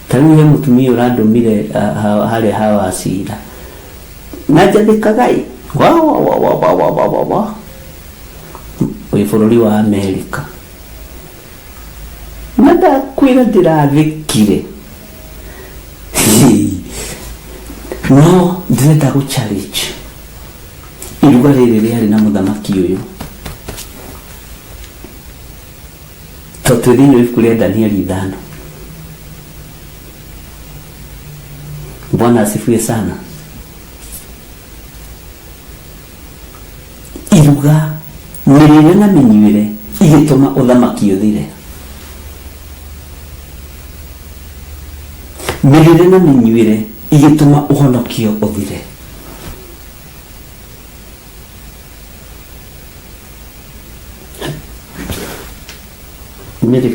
tarĩu he mũtumia ũrandũmire harĩa hawa cira na njathĩkaga wĩ bũrũri wa Amerika, na ndakwĩra ndĩrathĩkire no ndĩrenda gũ challenge iruga rĩrĩ rĩarĩ na mũthamaki ũyũ, tondũ thĩinĩ wa ibuku rĩa Danieli 5. Bwana asifiwe sana. Iruga mĩrĩre na mĩnyuĩre igĩtũma ũthamaki ũthire. Mĩrĩre na mĩnyuĩre igĩtũma ũhonokio ũthire. Mĩrĩ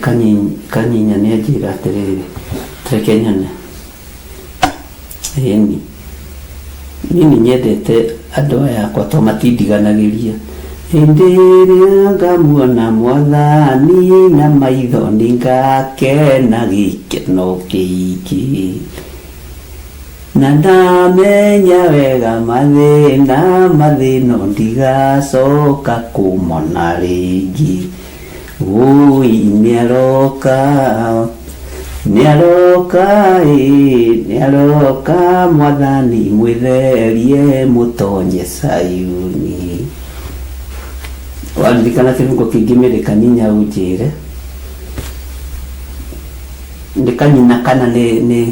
kanyinya nĩ anjĩra atĩrĩrĩ, reke nyone. Eni niĩ nyendete andũ aya akwa to matindiganagĩria. Hĩndĩ ĩrĩa ngamuona Mwathani na maitho nĩngakena gĩkeno kĩingĩ, na ndamenya wega mathĩno ndigacoka kũmona rĩngĩ. Ui nĩaroka Mwathani mwĩtherie mũtonye Sayuni. Waririkana kĩrungo kĩngĩ mĩrĩ kanyinya ũnjĩre nĩ kanyina kana nĩ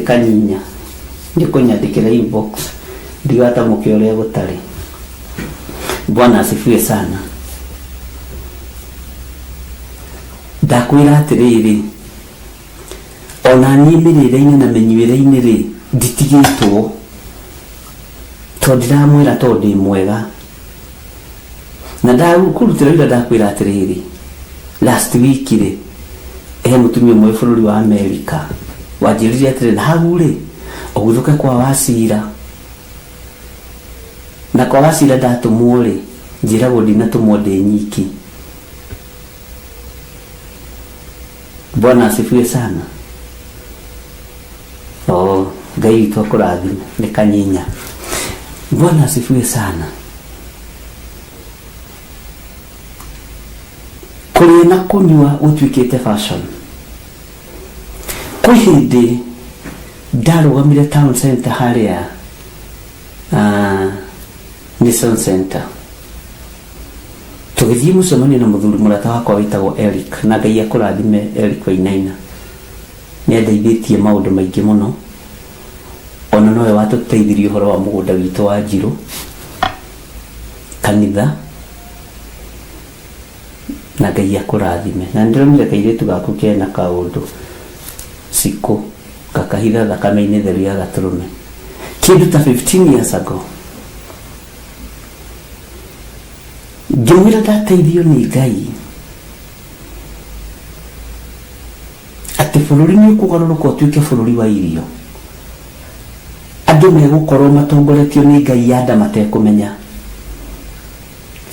kanyinya, nĩ kũnyandĩkĩra inbox ndigatamũke ũrĩa gũtarĩ. Bwana asifiwe sana. Ndakwĩra atĩrĩrĩ, ona niĩ mĩrĩre-inĩ na mĩnyuĩre-inĩ rĩ nditigĩtwo, tondũ ndiramwĩra tondũ ndĩ mwega. Na ndakũrutĩra wĩra ndakwĩra atĩrĩrĩ, last week rĩ he mũtumia ũmwe bũrũri wa Amerika wanjĩrire atĩrĩrĩ, na hau rĩ ũgũthũke kwa Wacira, na kwa Wacira ndatũmwo rĩ njĩragwo ndinatũmwo ndĩ nyiki. Bwana asifiwe sana. Ngai witũ akũrathime, nĩ kanyinya. Bwana asifiwe sana. Kũrĩa na kũnyua ũtuĩkĩte fashion. Kwĩ hĩndĩ ndarũgamire town center harĩa Nissan Center, tũgĩthiĩ mũcemanio na mũthuri mũrata wakwa wĩtagwo Eric, na Ngai akũrathime Eric Wainaina. Nĩandeithĩtie maũndũ maingĩ mũno, ona nowe watũteithirie ũhoro wa mũgũnda witũ wa Njirũ, kanitha, na Ngai akũrathime. Na nĩndĩronire kairĩtu gaku kena kaũndũ Siko kakahitha thakame-inĩ theru ya Gatũrũme kĩndũ ta 15 years ago. Ngĩmwĩra ndateithio nĩ Ngai atĩ bũrũri nĩ ũkũgarũrũka ũtuĩke bũrũri wa irio, andũ megũkorwo matongoretio nĩ Ngai yanda matekũmenya.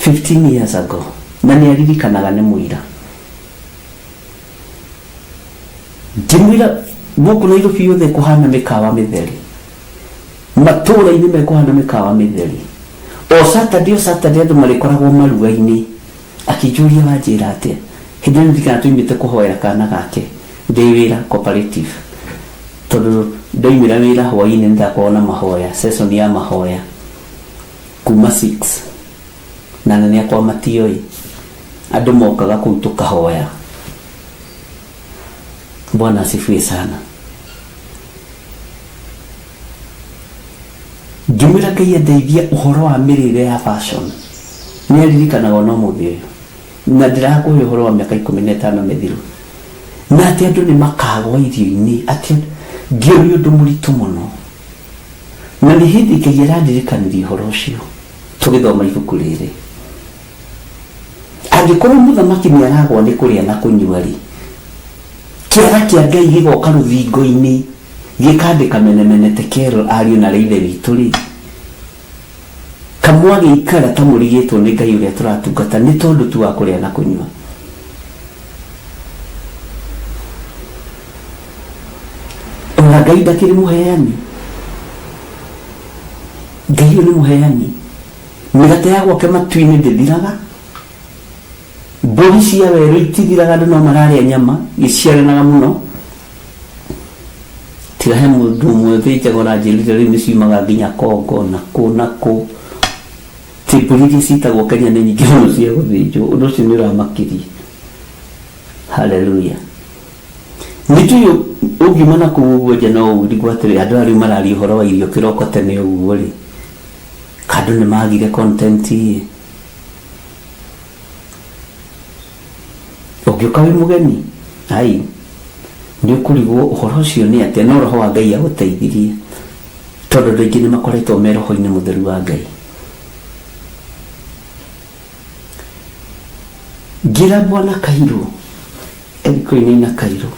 15 years ago, na nĩ aririkanaga nĩ mũira. Ngĩmwĩra gũkũ Nairobi yothe kũhana mĩkawa mĩtheri, matũũra-inĩ mekũhana mĩkawa mĩtheri. O Saturday andũ marĩkoragwo maruga-inĩ. Akĩnjũria wanjĩra atĩa, hĩndĩ ĩyo ndikana tũimĩte kũhoera kana gake ndĩ wĩra cooperative, tondũ ndoimĩra wĩra hwaĩ-inĩ nĩndakorwo na mahoya, session ya mahoya kuma 6, na nene akwa matioĩ, andũ mokaga kũu tũkahoya. Bwana asifiwe sana. Ngĩmwĩra Ngai andeithia ũhoro wa mĩrĩre ya fashion. Nĩ aririkanaga no mũthĩ ũyũ. Na ndĩrakũhe ũhoro wa mĩaka 15 mĩthiru. Na atĩ andũ nĩ makagwa irio-inĩ, atĩ ngĩorio ũndũ mũritũ mũno. Na nĩ hĩndĩ Ngai arandirikanirie ũhoro ũcio tũgĩthoma ibuku rĩrĩ. Angĩkorwo mũthamaki nĩ aragwa nĩ kũrĩa na kũnyua rĩ, kĩaga kĩa Ngai gĩgoka rũthingo-inĩ gĩkandĩka menemene tekero ariũ na ithe witũ rĩ, kamwe agĩikara ta mũrigĩtwo nĩ Ngai ũrĩa tũratungata nĩ tondũ tu wa kũrĩa na kũnyua. Ona Ngai ndakĩrĩ mũheani. Ngai ũyũ nĩ mũheani. Mĩgate ya gwake matu-inĩ ndĩthiraga. Mbũri cia werũ itithiraga, andũ no mararĩa nyama gĩciaranaga mũno. Tiga he mũndũ ũmwe thĩnjagwo na njĩrire rĩu nĩ ciumaga nginya Kongo na kũ. Ti mbũri iria citagwo Kenya nĩ nyingĩ mũno cia gũthĩnjwo. Ũndũ ũcio nĩ ũramakirie. Haleluya. Nĩtũĩ ũngiuma na kũu ũguo nja no ũrigwo atĩrĩ andũ arĩa mararia ũhoro wa irio kĩroko tene ũguo rĩ, kandũ nĩ magire content ĩ. Ũngĩũka wĩ mũgeni, ai nĩ ũkũrigwo ũhoro ũcio nĩ atĩa, no roho wa Ngai agũteithirie tondũ andũ aingĩ nĩ makoretwo me roho-inĩ mũtheru wa Ngai. Ngĩra Bwana Kairũ, Eriko-inĩ na Kairũ,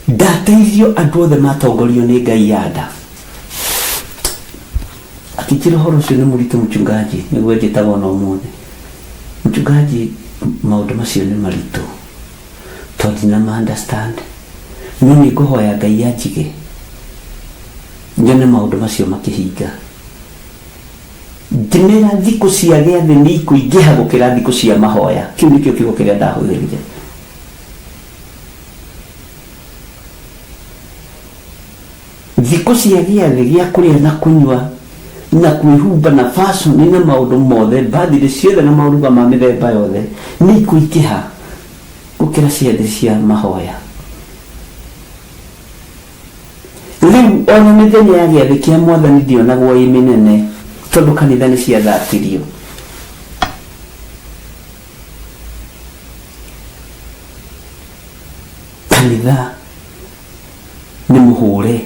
ndateithio andũ othe matongorio nĩ Ngai yanda. Akĩnjĩra ũhoro ũcio nĩ mũritũ mchungaji, nĩguo njĩtagwo no ũmũthĩ. Mchungaji, maũndũ macio nĩ maritũ tondũ na ma-understand. No nĩ ngũhoya Ngai anjige nyone maũndũ macio makĩhinga. Ndĩmera thikũ cia gĩathĩ nĩ ikũingĩha gũkĩra thikũ cia mahoya. Kĩu nĩkĩo kiugo kĩrĩa ndahũthĩrire. Thikũ cia gĩathĩ gĩa kũrĩa na kũnyua na kwĩhumba na fashion na maũndũ mothe, birthday ciothe na maũruga ma mĩthemba yothe nĩ ikũingĩha gũkĩra ciathĩ cia mahoya. Rĩu ona mĩthenya ya gĩathĩ kĩa Mwathani ndionagwo ĩ mĩnene tondũ kanitha nĩ ciathatĩrio. Kanitha nĩ mũhũre.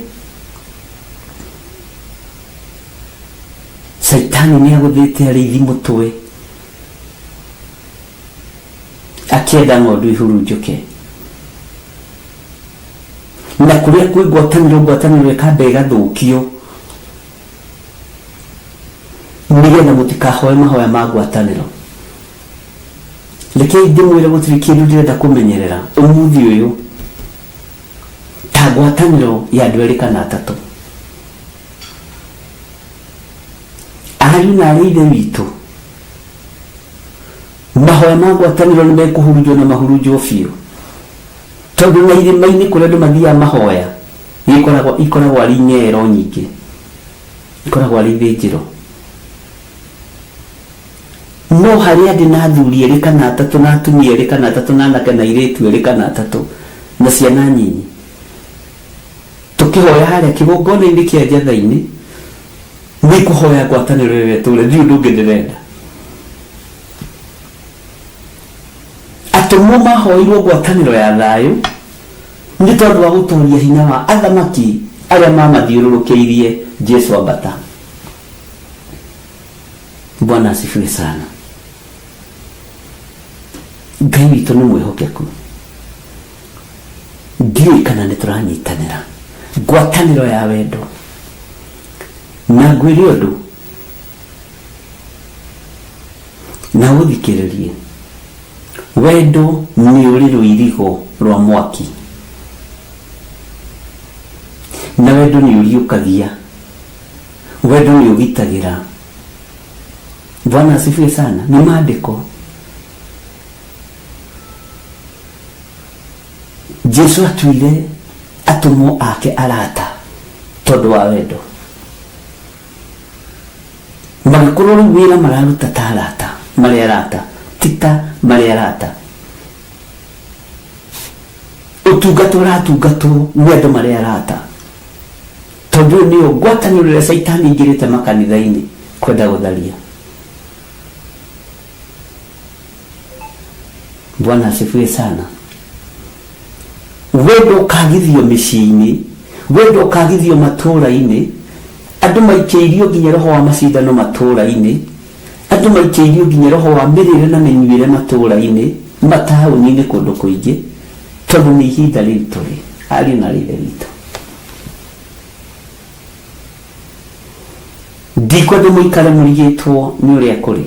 Saitani nĩ agũthĩte arĩithi mũtwe akĩenda ng'ondu ihurunjũke. Na kũrĩa kwĩ ngwatanĩro ĩkamba ĩgathũkio nĩgetha mũtikahoe mahoya ma ngwatanĩro. Rekei ndĩmwĩre gũtirĩ kĩndũ ndĩrenda kũmenyerera ũmũthĩ ũyũ ta ngwatanĩro ya andũ erĩ kana atatũ. Ariũ na arĩa ithe witũ, mahoya ma ngwatanĩro nĩ mekũhurunjwo na mahurunjwo biũ. Tondũ na irĩma-inĩ kũrĩa andũ mathiaga mahoya ikoragwo arĩ nyero nyingĩ, ikoragwo arĩ thĩnjĩro. No harĩa ndĩ na athuri erĩ kana atatũ na atumia erĩ kana atatũ na anake na airĩtu erĩ kana atatũ na ciana nyinyi, tũkĩhoya harĩa kĩgongona-inĩ kĩa njatha-inĩ, nĩ kũhoya ngwatanĩro ĩyo ĩtũũre, thiĩ ũndũ ũngĩ ndĩrenda. Atũmwo mahoirwo ngwatanĩro ya thayũ nĩ tondũ wa gũtooria hinya wa athamaki arĩa mamathiũrũrũkĩirie Jesũ ambata. Bwana asifiwe sana. Ngai witũ nĩ mwĩhokeku. Ndiũĩ kana nĩ tũranyitanĩra ngwatanĩro ya wendo. Na ngwĩre ũndũ na ũthikĩrĩrie, wendo nĩ ũrĩ rũirigo rwa mwaki, na wendo nĩ ũriũkagia, wendo nĩ ũgitagĩra. Bwana asifiwe sana. Nĩ maandĩko. Jesũ atuire atũmwo ake arata tondũ wa wendo. Magĩkorwo rĩu wĩra mararuta ta arata, marĩ arata, ti ta marĩ arata. Gutungatwo ratungatwo nĩ andũ marĩa arata, tondũ nĩyo ngwatanĩro ĩrĩa Saitani ingĩrĩte makanitha-inĩ kwenda gũtharia. Bwana asifiwe sana. Wendo ũkagithio mĩciĩ-inĩ, wendo ũkagithio matũũra-inĩ, andũ maikĩirio nginya roho wa macindano matũũra-inĩ, andũ maikĩirio nginya roho wa mĩrĩre na mĩnyuĩre matũũra-inĩ, mataũni-inĩ kũndũ kũingĩ, tondũ nĩ ihinda ritũ ari na rĩrĩ ritũ. Ndikwenda mũikare mũrigĩtwo nĩ ũrĩa kũrĩ.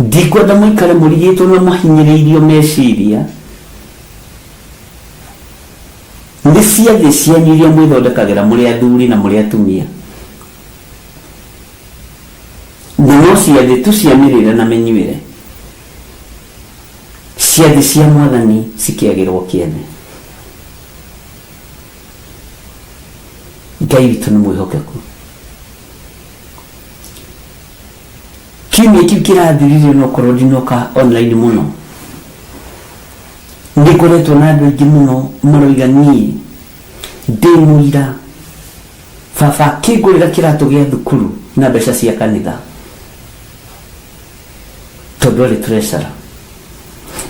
Ndikwenda mũikare mũrigĩtwo na mahinyĩrĩirio meciria. Nĩ ciathĩ cianyu iria mwĩthondekagĩra mũrĩ athuri na mũrĩ atumia. Na no ciathĩ tu cia mĩrĩre na mĩnyuĩre. Ciathĩ cia Mwathani cikĩagĩrwo kĩene. Ngai witũ nĩ mwĩhokeku. Kiumia kĩu kĩrathirire no korwo ndinoka online mũno. Nĩkoretwo na andũ aingĩ mũno maroiga niĩ ndĩ mũira baba kĩngũrĩra kĩratũ gĩa thukuru na mbeca cia kanitha, tondũ arĩ treasurer.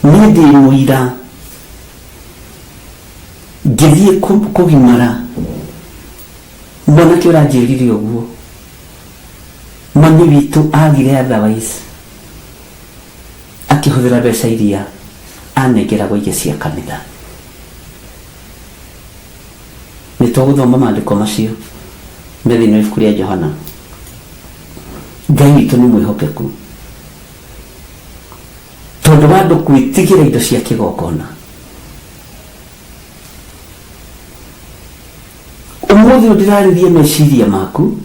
Niĩ ndĩ mũira ngĩthiĩ kũgimara mwanake ũranjĩrire ũguo, mami witũ agire otherwise akĩhũthĩra mbeca iria anegeragwo ingĩ cia kanitha. Nĩ tũgũthoma maandĩko macio me thĩinĩ wa ibuku rĩa Johana. Ngai witũ nĩ mwĩhokeku, tondũ wa andũ gwĩtigĩra indo cia kĩgongona. Ũmũthĩ ndĩrarĩria meciria maku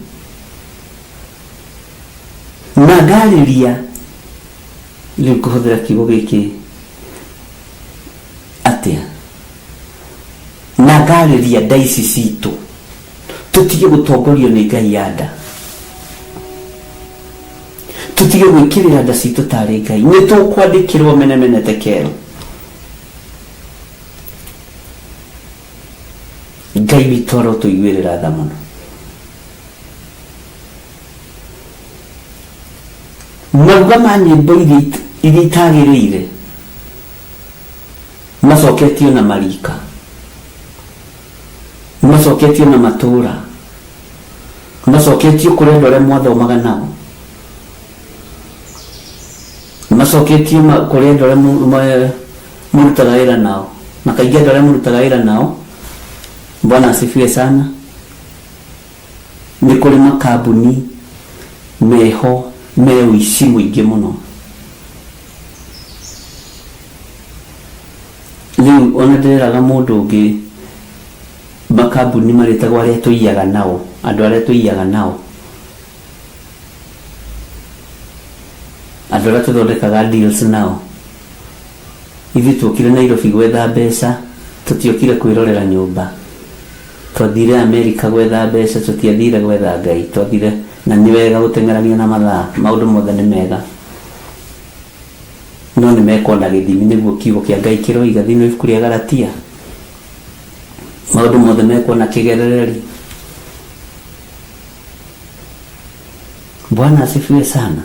na ngarĩria rĩu kũhũthĩra kiugo gĩkĩ atĩa, na ngarĩria ndaici citũ tũtige gũtongorio nĩ ngai ya nda, tũtige gwĩkĩrĩra nda citũ tarĩ ngai. Nĩ tũkwandĩkĩrwo menemenete kero. Ngai witũ arotũiguĩrĩra tha mũno. Maruga ma nyĩmbo iria itagĩrĩire macoketio na marika, macoketio na matũũra, macoketio kũrĩ andũ arĩa mwathomaga nao, macoketio kũrĩ andũ arĩa mũrutaga wĩra nao, na kaingĩ andũ arĩa mũrutaga wĩra nao, Bwana asifiwe sana, nĩ kũrĩ makambuni meho me ũici mũingĩ mũno. Rĩu ona ndĩreraga mũndũ ũngĩ makambuni marĩtagwo arĩa tũiyaga nao, andũ arĩa tũiyaga nao, andũ arĩa tũthondekaga deals nao. Ithuĩ tuokire Nairobi gwetha mbeca, tũtiokire kwĩrorera nyũmba. Twathire Amerika gwetha mbeca, tũtiathire gwetha Ngai. Twathire, na nĩ wega gũteng'erania na mathaa, maũndũ mothe nĩ mega, no nĩ mekwo na gĩthimi, nĩguo kiugo kĩa Ngai kĩroiga thĩinĩ wa ibuku rĩa Galatia. Maũndũ mothe mekwo na kĩgerereri. Bwana asifiwe sana.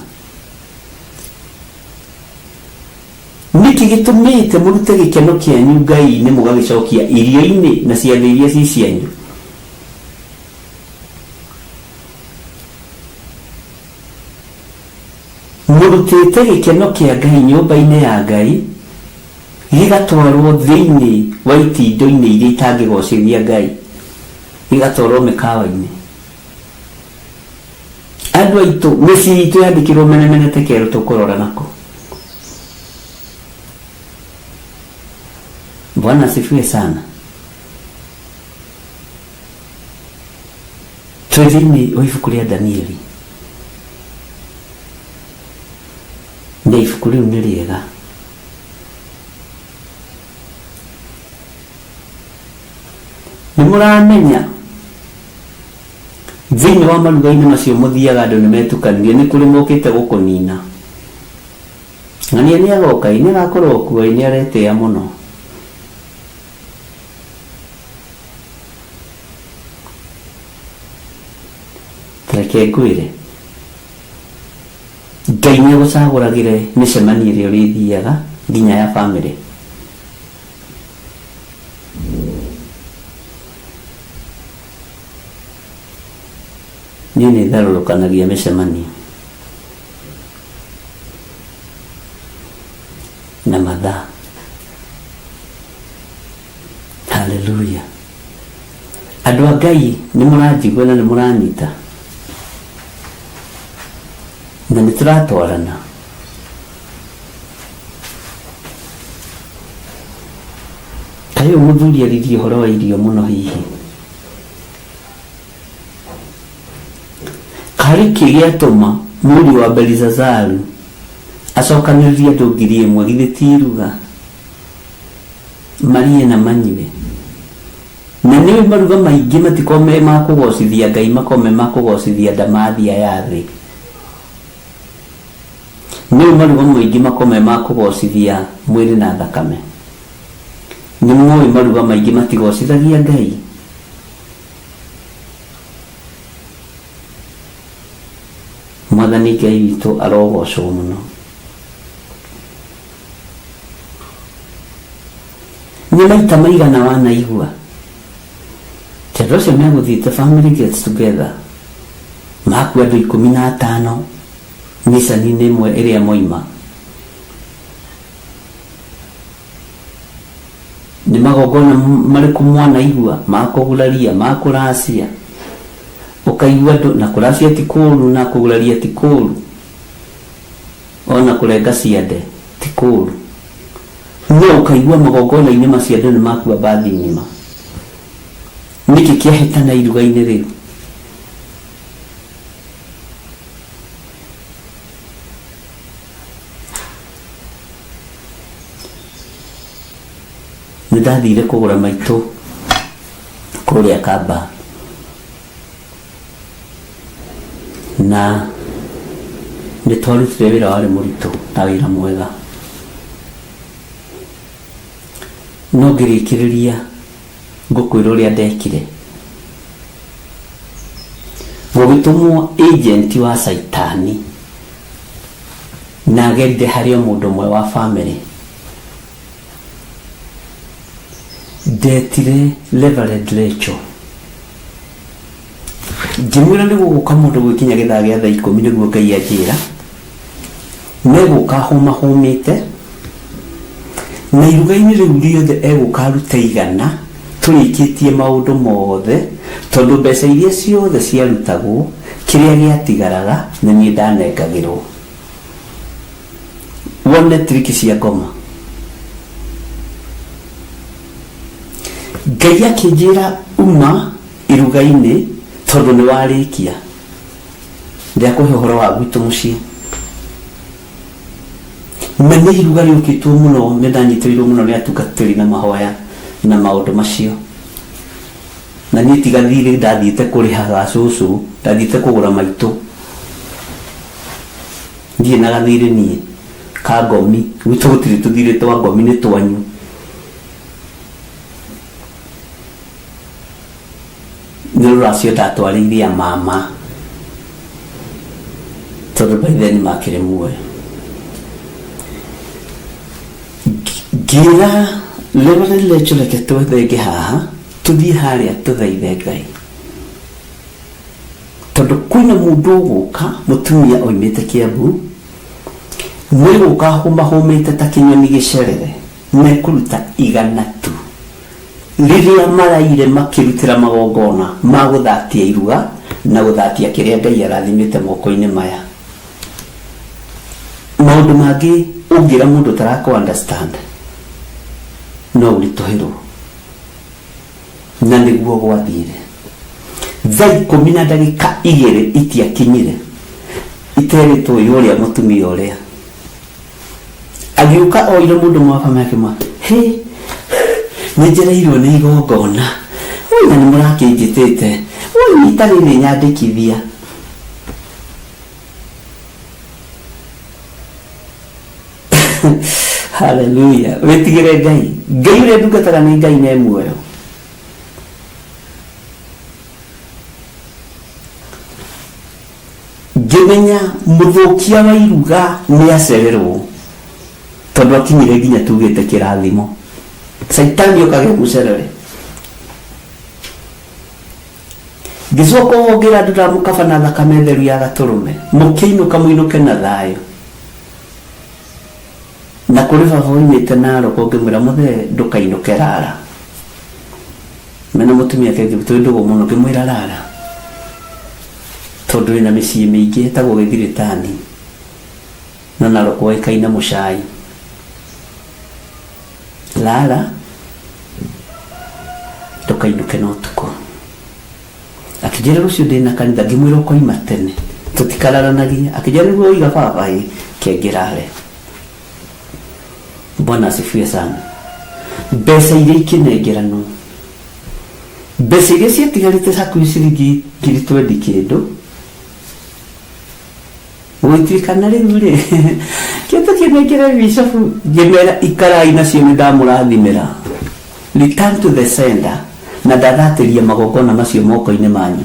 Nĩkĩ gĩtũmĩte mũrute gĩkeno kĩanyu Ngai-inĩ mũgagĩcokia irio-inĩ na ciathĩ iria ci cianyu? Mũrutĩte gĩkeno kĩa Ngai nyũmba-inĩ ya Ngai gĩgatwarwo thĩinĩ wa itindo-inĩ iria itangĩgocĩria Ngai, gĩgatwarwo mĩkawa-inĩ. Andũ aitũ mĩciĩ itũ yandĩkĩrwo menemenete kero tũkũrora nako. Bwana asifiwe sana. Twĩ-thĩinĩ wa ibuku rĩa Danieli, na ibuku rĩu nĩ rĩega. Nĩ mũramenya thĩinĩ wa maruga-inĩ macio mũthiaga andũ nĩ metukanirie, nĩ kũrĩ mokĩte gũkũnina. ngania ni agoka ini gakorwo kuo ini arete ya muno reke ngwire Ngai nĩ gũcagũragĩre mĩcemanio ĩrĩa ũrĩthiaga nginya ya bamĩrĩ. Niĩ nĩ tharũrũkanagia mĩcemanio na mathaa. Haleluya. Andũ a Ngai nĩ mũranjigua na nĩ mũranyita na nĩ tũratwarana. Kaĩ mũthuri aririe ũhoro wa irio mũno hihi? Karĩ kĩ gĩatũma mũriũ wa Belizazaru acokanĩrĩrie andũ 1,000 githĩ ti iruga marie na manyue? Na nĩ maruga maingĩ matikome ma kũgocithia Ngai, makome ma kũgocithia ndamathia ya thĩ. Nĩ maruga maingĩ makome ma kũgocithia mwĩrĩ na thakame. Nĩ mũĩ maruga maingĩ matigocithagia Ngai. Mwathani Ngai witũ arogocwo mũno. Nĩ maita maigana wanaigua tondũ ũcio megũthiĩte family gets together makua andũ 15 mĩcani-inĩ ĩmwe ĩrĩa moima? Nĩ magongona marĩkũ mwanaigua makũguraria makũracia? Ũkaigua andũ na kũracia ti kũũru na kũguraria ti kũũru, ona kũrenga ciande ti kũũru. No ũkaigua magongona-inĩ macio andũ nĩ makua bathi ng'ima. Nĩkĩ kĩahĩtana iruga-inĩ rĩu? Nĩ ndathire kũgũra maitũ kũrĩa Kamba na nĩ twarutire wĩra warĩ mũritũ na wĩra mwega, no ngĩrĩkĩrĩria ngũkwĩra ũrĩa ndekire. Gũgĩtũmwo agent wa Saitani na agerire harĩ o mũndũ ũmwe wa bamĩrĩ. Ndetire Reverend Rachel ngĩmwĩra nĩ gũgũka mũndũ gwĩkinya gĩthaa gĩa thaa 10 nĩguo Ngai anjĩra megũka hũmahũmĩte na iruga-inĩ rĩu rĩothe egũka aruta igana tũrĩkĩtie maũndũ mothe, tondũ mbeca iria ciothe ciarutagwo kĩrĩa gĩatigaraga nĩ niĩ ndanengagĩrwo. Wone triki cia ngoma. Ngai akĩnjĩra uma iruga-inĩ tondũ nĩ warĩkia ndakũhe ũhoro wa gwitũ mũciĩ. Na nĩ iruga rĩũkĩtwo mũno, nĩ ndanyitĩrĩirwo mũno nĩ atungatĩri na mahoya na maũndũ macio. Na niĩ tiga thirĩ ndathiĩte kũrĩhaga cũcũ, ndathiĩte kũgũra maitũ. Ndiĩ na gathirĩ niĩ ka ngomi, gwitũ gũtirĩ tũthirĩ twa ngomi, nĩ twanyu. Nĩ rũracio ndatwarĩire mama tondũ baitheni makĩrĩ muoyo. Ngĩra Reverend Rachel reke twethenge haha tũthiĩ harĩa tũthaithe Ngai, tondũ kwĩna mũndũ ũgũka mũtumia oimĩte Kiambu mwĩgũka hũmahũmĩte ta kĩnyoni gĩcerere, mekũruta igana tu rĩrĩa maraire makĩrutĩra magongona ma gũthatia iruga na gũthatia kĩrĩa Ngai arathimĩte moko-inĩ maya. Maũndũ mangĩ ũngĩra mũndũ tarakũ understand no ũritũhĩrwo, na nĩguo gwathire. Thaa 10 na ndagĩka 2 itiakinyire iterĩtwo ũrĩa mũtumia ũrĩa agĩũka oire mũndũ mwabame akĩmwa, he nĩnjereirwo nĩ igongona, na nĩ mũrakĩnjĩtĩte itarĩ nĩ nyandĩkithia. haleluya wetigire ngai ule ndungataga ni ngai ne muoyo ngimenya muthukia wa iruga ni acererwo tondu akinyire nginya tugite kirathimo saitani okage mucerere gicoka ongira nduramuka na thakame theru ya gaturume mukiinuka muinuke na thayo na kuri baba uimite naro kongimwira muthe ndukainuke rara mena mutumia kenge twendugo muno kimwira rara tondu ina micii mingi etagwo githiritani na naroko waikaina mucai rara ndukainuke no tuko akijera rucio ndina kanitha ngimwira ukoima tene tutikararanagia akijera niguo iga baba kengirare. Bwana asifiwe sana. Mbeca iria ikinengerano mbeca iria ciatigarite hakuhĩ ciringi ngiri 20 kindu gũituĩkana rĩu rĩ kĩndũ kĩnengere bishofu ngĩmera ikarai nacio nĩndamũrathimĩra return to the sender na ndathatĩria magongona macio moko-inĩ manyu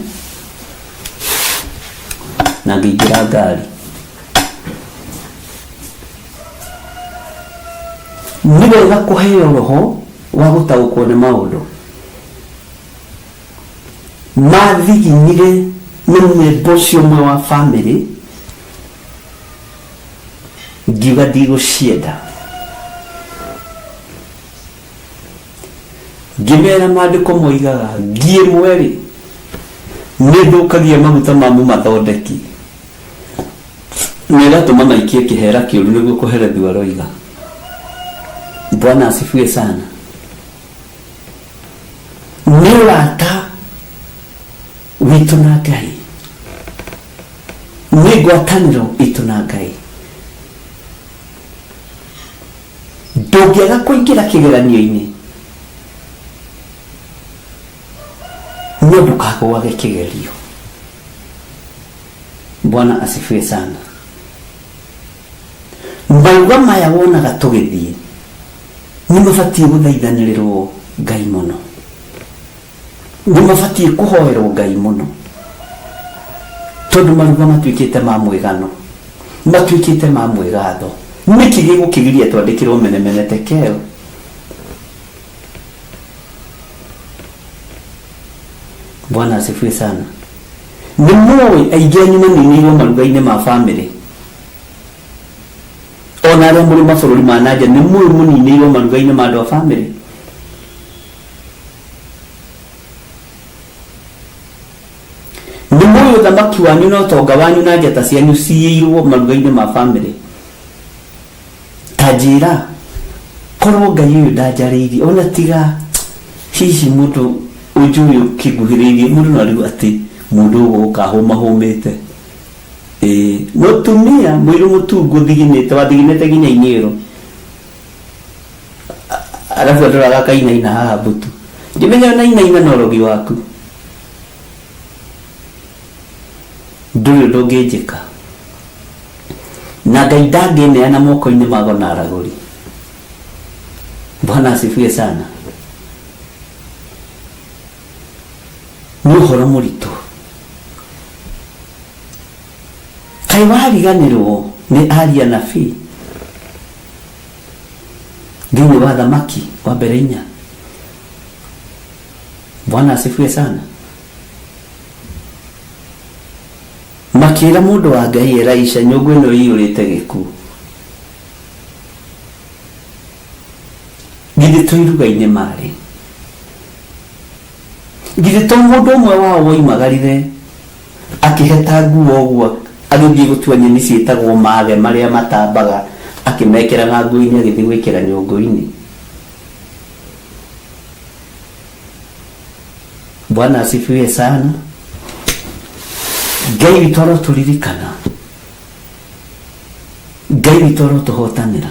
na ngĩingĩra ngari. Ni wega kuheo roho wa gutaũkwo nĩ maũndũ mathiginire nĩ mũmemba ũcio ũmwe wa bamĩrĩ ngiuga ndigũcienda ngĩmera maandĩko moigaga ngiĩ mwerĩ nĩthũkagia maguta ma mũmathondeki nĩgatũma maikie kĩhera kĩũru nĩguo kũherethua roiga. Bwana asifiwe sana. Nĩũrata witũ na Ngai nĩ ngwatanĩro itũ na Ngai ndũngĩaga kũingĩra kĩgeranio-inĩ no ndũkagwage kĩgerio. Bwana asifiwe sana. Mauga maya wonaga tũgĩthiĩ nĩ mabatie gũthaithanĩrĩrwo Ngai mũno, nĩ mabatie kũhoerwo Ngai mũno tondu maruga matuĩkĩte ma mwĩgano matuĩkĩte ma mwĩgatho. Nĩkĩ gĩgũkĩgiria twandĩkĩrwo menemene tekeo? Bwana asifiwe sana. Nĩ mũĩ aingĩ anyu manĩnĩirwo maruga-inĩ ma bamĩrĩ ona arĩa mũrĩ mabũrũri ma nanja nĩ mũĩ mũninĩirwo maruga-inĩ ma andũ a bamĩrĩ. Nĩ mũĩ ũthamaki wanyu na ũtonga wanyu na njata cianyu ciyĩirwo maruga-inĩ ma bamĩrĩ. Ta njĩra korwo Ngai ũyũ ndanjarĩirie ona tiga hihi mũndũ ũnjũĩ ũkĩnguhĩrĩirie mũndũ no arigu atĩ mũndũ ũgũka hũmahũmĩte mutumia mwiru mutungu thiginite wathiginite ginya inyero arafu ndoraga kaina haha butu ndimenya na ina no rogi waku ndũrĩ ndũngĩnjĩka na Ngai ndangĩneana moko-inĩ mago na aragũri. Bwana asifiwe sana. Nĩ ũhoro mũritũ kai wariganĩrwo nĩ aria nabii thĩinĩ wa thamaki wa mbere 4. Bwana asifiwe sana. Makĩra mũndũ wa Ngai Elisha nyũngũ ĩno ĩiyũrĩte gĩkuũ githĩ tũiruga-inĩ marĩ githĩ to mũndũ ũmwe wao woimagarire akĩheta nguo ũguo agĩthiĩ gũtua nyeni ciĩtagwo maage marĩa matambaga akĩmekĩra nguo-inĩ agĩthiĩ gwĩkĩra nyũngũ-inĩ. Bwana asifiwe sana. Ngai witũ arotũririkana, Ngai witũ arotũhotanĩra.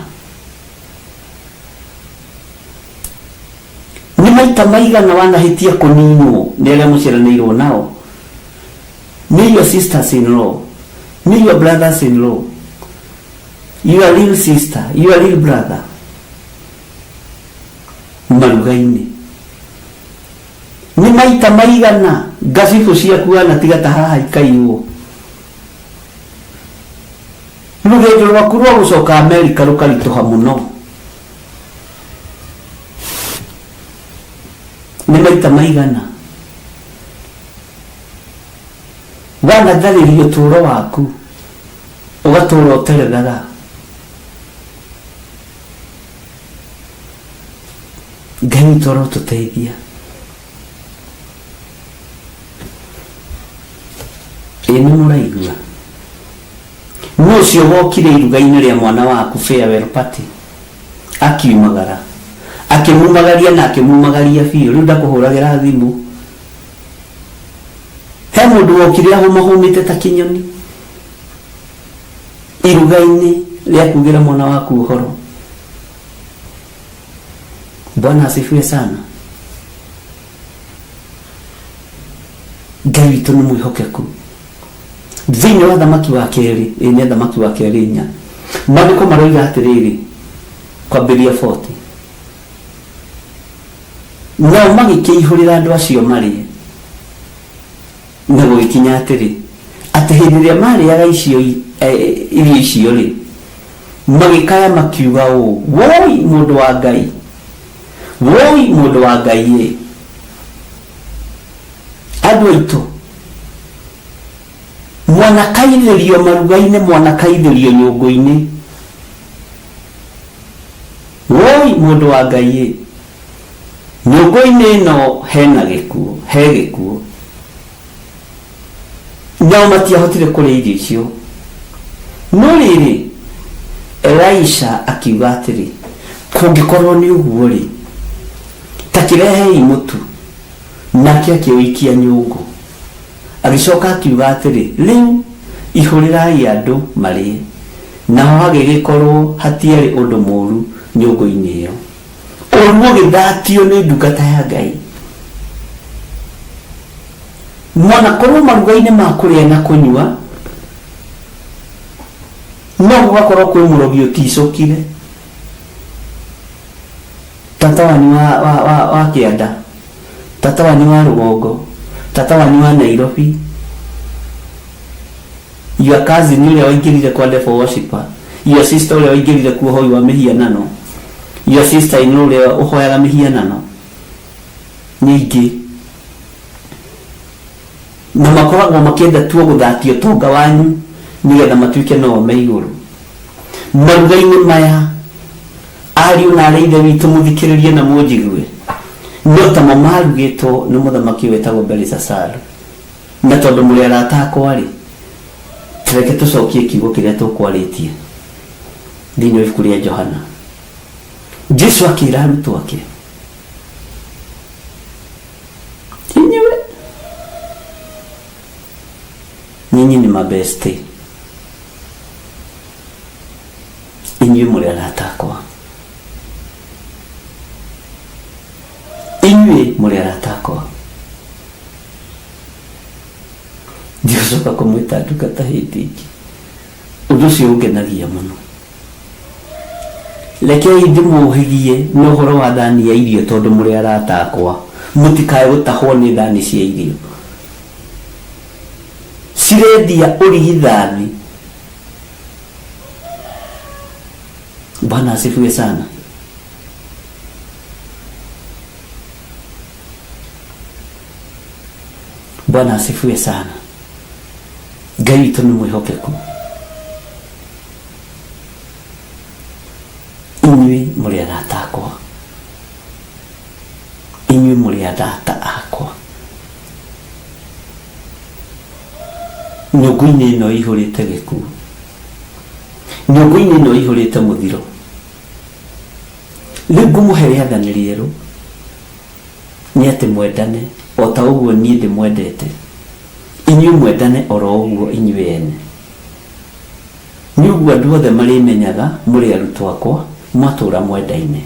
Nĩ maita maigana wanahĩtia kũninwo nĩ arĩa mũciaranĩirwo nao, nĩ your sisters in law, nĩ your brothers in law, your little sister, your little brother. Marugaini ni maita maigana gacibu ciaku na tiga ta haha ikaiwo rugendo rwaku rwa gucoka Amerika rukarituha muno ni maita maigana wanatharirio turo waku ugatura uterethaga Ngai toro tuteithia ni muraigua no cio wokire iruga-inĩ rĩa mwana waku farewell party akiumagara akimumagaria na akimumagaria biũ rĩu ndakũhũragĩra thimũ he mũndũ wokire ahũmahũmĩte ta kĩnyoni iruga-inĩ rĩa kugĩra mwana waku ũhoro. Bwana asifiwe sana. Ngai witũ nĩ mwĩhokeku thĩinĩ wa thamaki wa kerĩ nĩ thamaki wa kerĩ nya maandĩko maroiga atĩrĩrĩ kwambĩrĩria 40 nao magĩkĩihũrĩra andũ acio marĩe na gũgĩkinya atĩrĩ atĩ hĩndĩ ĩrĩa marĩaga icio irio icio rĩ magĩkaya makiuga ũũ woi mũndũ wa Ngai woi mũndũ wa Ngai andũ aitũ mwana kaithĩrio maruga-inĩ mwana kaithĩrio nyũngũ-inĩ woi mũndũ wa Ngai nyũngũ-inĩ ĩno hena gĩkuũ he gĩkuũ nao matiahotire kũrĩa irio icio no rĩrĩ Elisha akiuga atĩrĩ kũngĩkorwo nĩ ũguo rĩ takirehei mũtu nake akĩũikia nyũngũ agĩcoka akiuga atĩrĩ rĩu ihũrĩrai andũ marĩe nao hagĩgĩkorwo hatiarĩ ũndũ mũru nyũngũ-inĩ ĩyo ũruo gĩthatio nĩ ndungata ya Ngai mwana korwo maruga-inĩ ma kũrĩa na kũnyua no gũgakorwo kwĩ mũrogi ũticũkire tata wanyu wa Kĩanda tata wanyu wa Rũgongo tata wanyu wa Nairobi your cousin ũrĩa waingĩrire kwa Devil Worshipper your sister ũrĩa waingĩrire kwa ũhoi wa mĩhianano your sister ino ũrĩa ũhoyaga mĩhianano nyingĩ na makoragwo makĩenda tuo gũthakio tonga wanyu nĩgetha matuĩke no me igũrũ maruga-inĩ maya ariũ na arĩa ithe witũ mũthikĩrĩrie na mũnjigue no ta marugĩtwo nĩ mũthamaki wetagwo Belishazaru na tondũ mũrĩ arata akwa rĩ reke tũcokie kiugo kĩrĩa tũkwarĩtie thĩinĩ wa ibuku rĩa Johana. Jesu akĩra arutwo ake nyinyi nĩ mabeste inyuĩ mũrĩ arata akwa inyuĩ mũrĩ arata akwa ndicoka kũmwĩta ndungata hĩndĩ ĩngĩ ũndũ ũcio ũngenagia mũno rekei ndĩmũũhĩgie na ũhoro wa thani ya irio tondũ mũrĩ arata akwa mũtikae gũtahwo nĩ thani cia irio sirendia ũrigithani. Bwana asifiwe sana. Bwana asifiwe sana. Ngai witũ nĩ mwĩhokeku. Inyuĩ mũrĩ arata akwa. Inyuĩ mũrĩ arata akwa. Nyũngũ-inĩ ĩno ihũrĩte gĩkuũ. Nyũngũ-inĩ ĩno ihũrĩte mũthiro. Rĩu ngũmũhe rĩathani rĩerũ nĩ atĩ mwendane o ta ũguo niĩ ndĩmwendete. Inyuĩ mwendane oro ũguo inyuĩ ene. Nĩ ũguo andũ othe marĩmenyaga mũrĩ arutwo akwa mwatũũra mwendaine.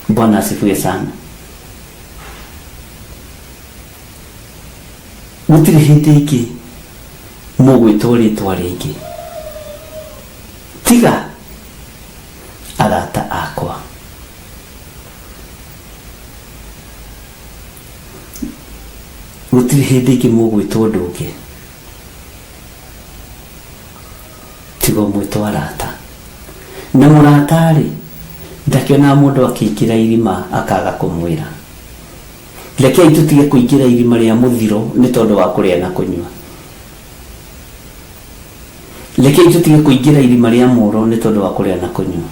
Bwana asifiwe sana. Gũtirĩ hĩndĩ ĩngĩ mũgwĩtwo rĩtwa rĩngĩ tiga arata akwa. Gutiri hindi ingi mugwitwo undu ungi tiga mwitwo arata. Na murata ri ndakiona mundu akiingira irima akaga kumwira rekei tutige kuingira irima ria muthiro ni tondu wa kuria na kunywa. Rekei tutige kuingira irima ria muro ni tondu wa kuria na kunywa.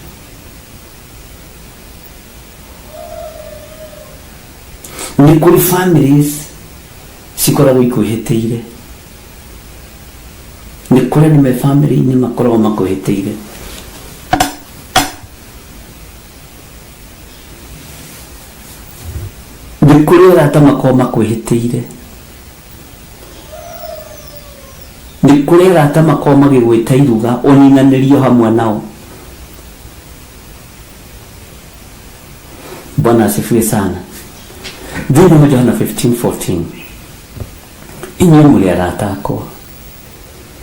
Ni kuri families sikoragwo ikuhĩtĩire. Ni kuri ni family ni makoragwo makuhĩtĩire. Ni kuri arata makoragwo makuhĩtĩire. Ni kuri arata makoragwo magĩgwĩta iruga ũninanĩrio hamwe nao. Bwana asifiwe sana. Thĩinĩ wa Johana 15:14 inyuĩ mũrĩ arata akwa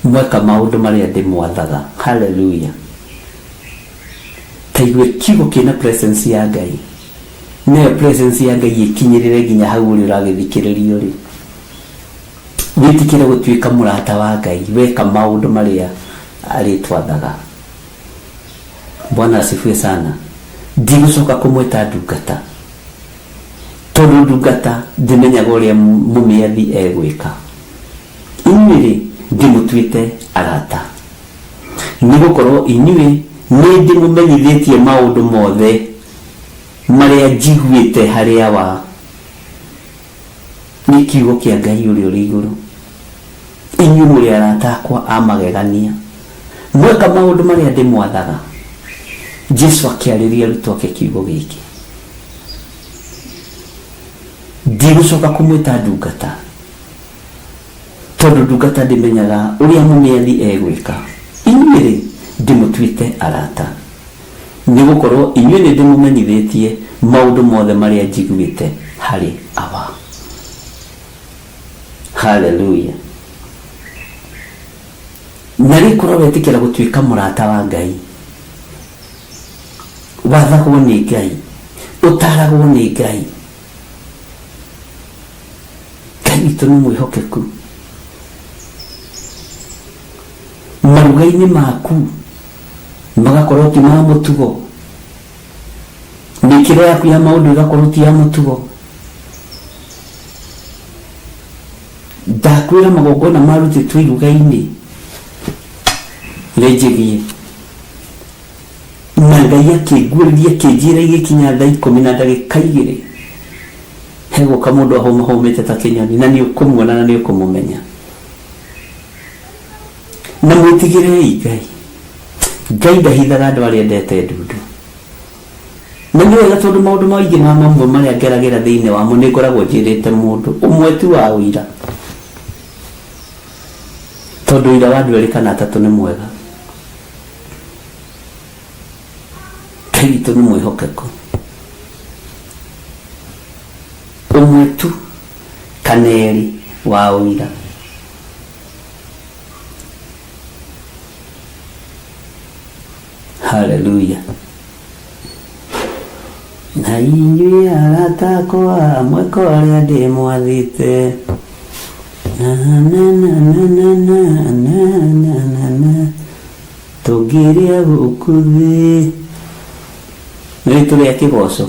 mweka maũndũ marĩa ndĩmwathaga. Hallelujah. Taigwe kiugo kĩna presence ya Ngai. Nayo presence ya Ngai ikinyĩrĩre nginya hau ũrĩ ũragĩthikĩrĩrio rĩ. Wĩtĩkĩre gũtuĩka mũrata wa Ngai, weka maũndũ marĩa arĩtwathaga. Bwana asifiwe sana. Ndigũcoka kũmwĩta ndungata. Tondu ndungata ndimenyaga ũrĩa mũmĩathi egwĩka. Inyuĩ ndĩmũtuĩte arata. Nĩgũkorwo inyuĩ nĩ ndĩmũmenyithĩtie maũndũ mothe marĩa njiguĩte harĩa wa. Nĩ kiugo kĩa Ngai ũrĩa ũrĩ igũrũ. Inyuĩ mũrĩ arata akwa a magegania. Mweka maũndũ marĩa ndĩmwathaga. Jesu akĩarĩria arutwo ake kiugo gĩkĩ. Ndigũcoka kũmwĩta ndungata. Tondu ndungata ndimenyaga ũrĩa mũmĩathi egwĩka. Inyuĩ ndĩmũtuĩte arata. Nĩgũkorwo inyuĩ nĩ ndĩmũmenyithĩtie maũndũ mothe marĩa njiguĩte harĩ awa. Hallelujah. Na rĩkorwo wetĩkĩra gũtuĩka mũrata wa Ngai. Wathagwo nĩ Ngai. Ũtaragwo nĩ Ngai. Ngai witũ nĩ mwĩhokeku. Maruga-inĩ maku magakorwo ti ma mũtugo. Mĩkĩre yaku ya maũndũ ĩgakorwo ti ya mũtugo. Ndakwĩra magongona marutĩtwo iruga-inĩ rĩnjĩgie. Na Ngai akĩnguũrĩria akĩnjĩra igĩkinya thaa 10 na ndagĩka 2 hegũka mũndũ ahomete ta kĩnyoni na nĩ ũkũmuona na nĩ ũkũmũmenya. Na mwĩtigĩrei Ngai. Ngai ndahithaga andũ arĩa endete ndundu. Na nĩ wega tondũ maũndũ maingĩ ma mamwe marĩa ngeragĩra thĩinĩ wamo nĩ ngoragwo njĩrĩte mũndũ ũmwe tu wa ũira. Tondũ ũira wa andũ erĩ kana atatũ nĩ mwega. Ngai witũ nĩ mwĩhokeku. Ũmwe tu kana erĩ wa ũira. Hallelujah. Na inyuĩ arata akwa mweka ũrĩa ndĩmwathĩte. Tũngĩrĩa gũkũ thĩ. Nĩ tũrĩa kĩgoco.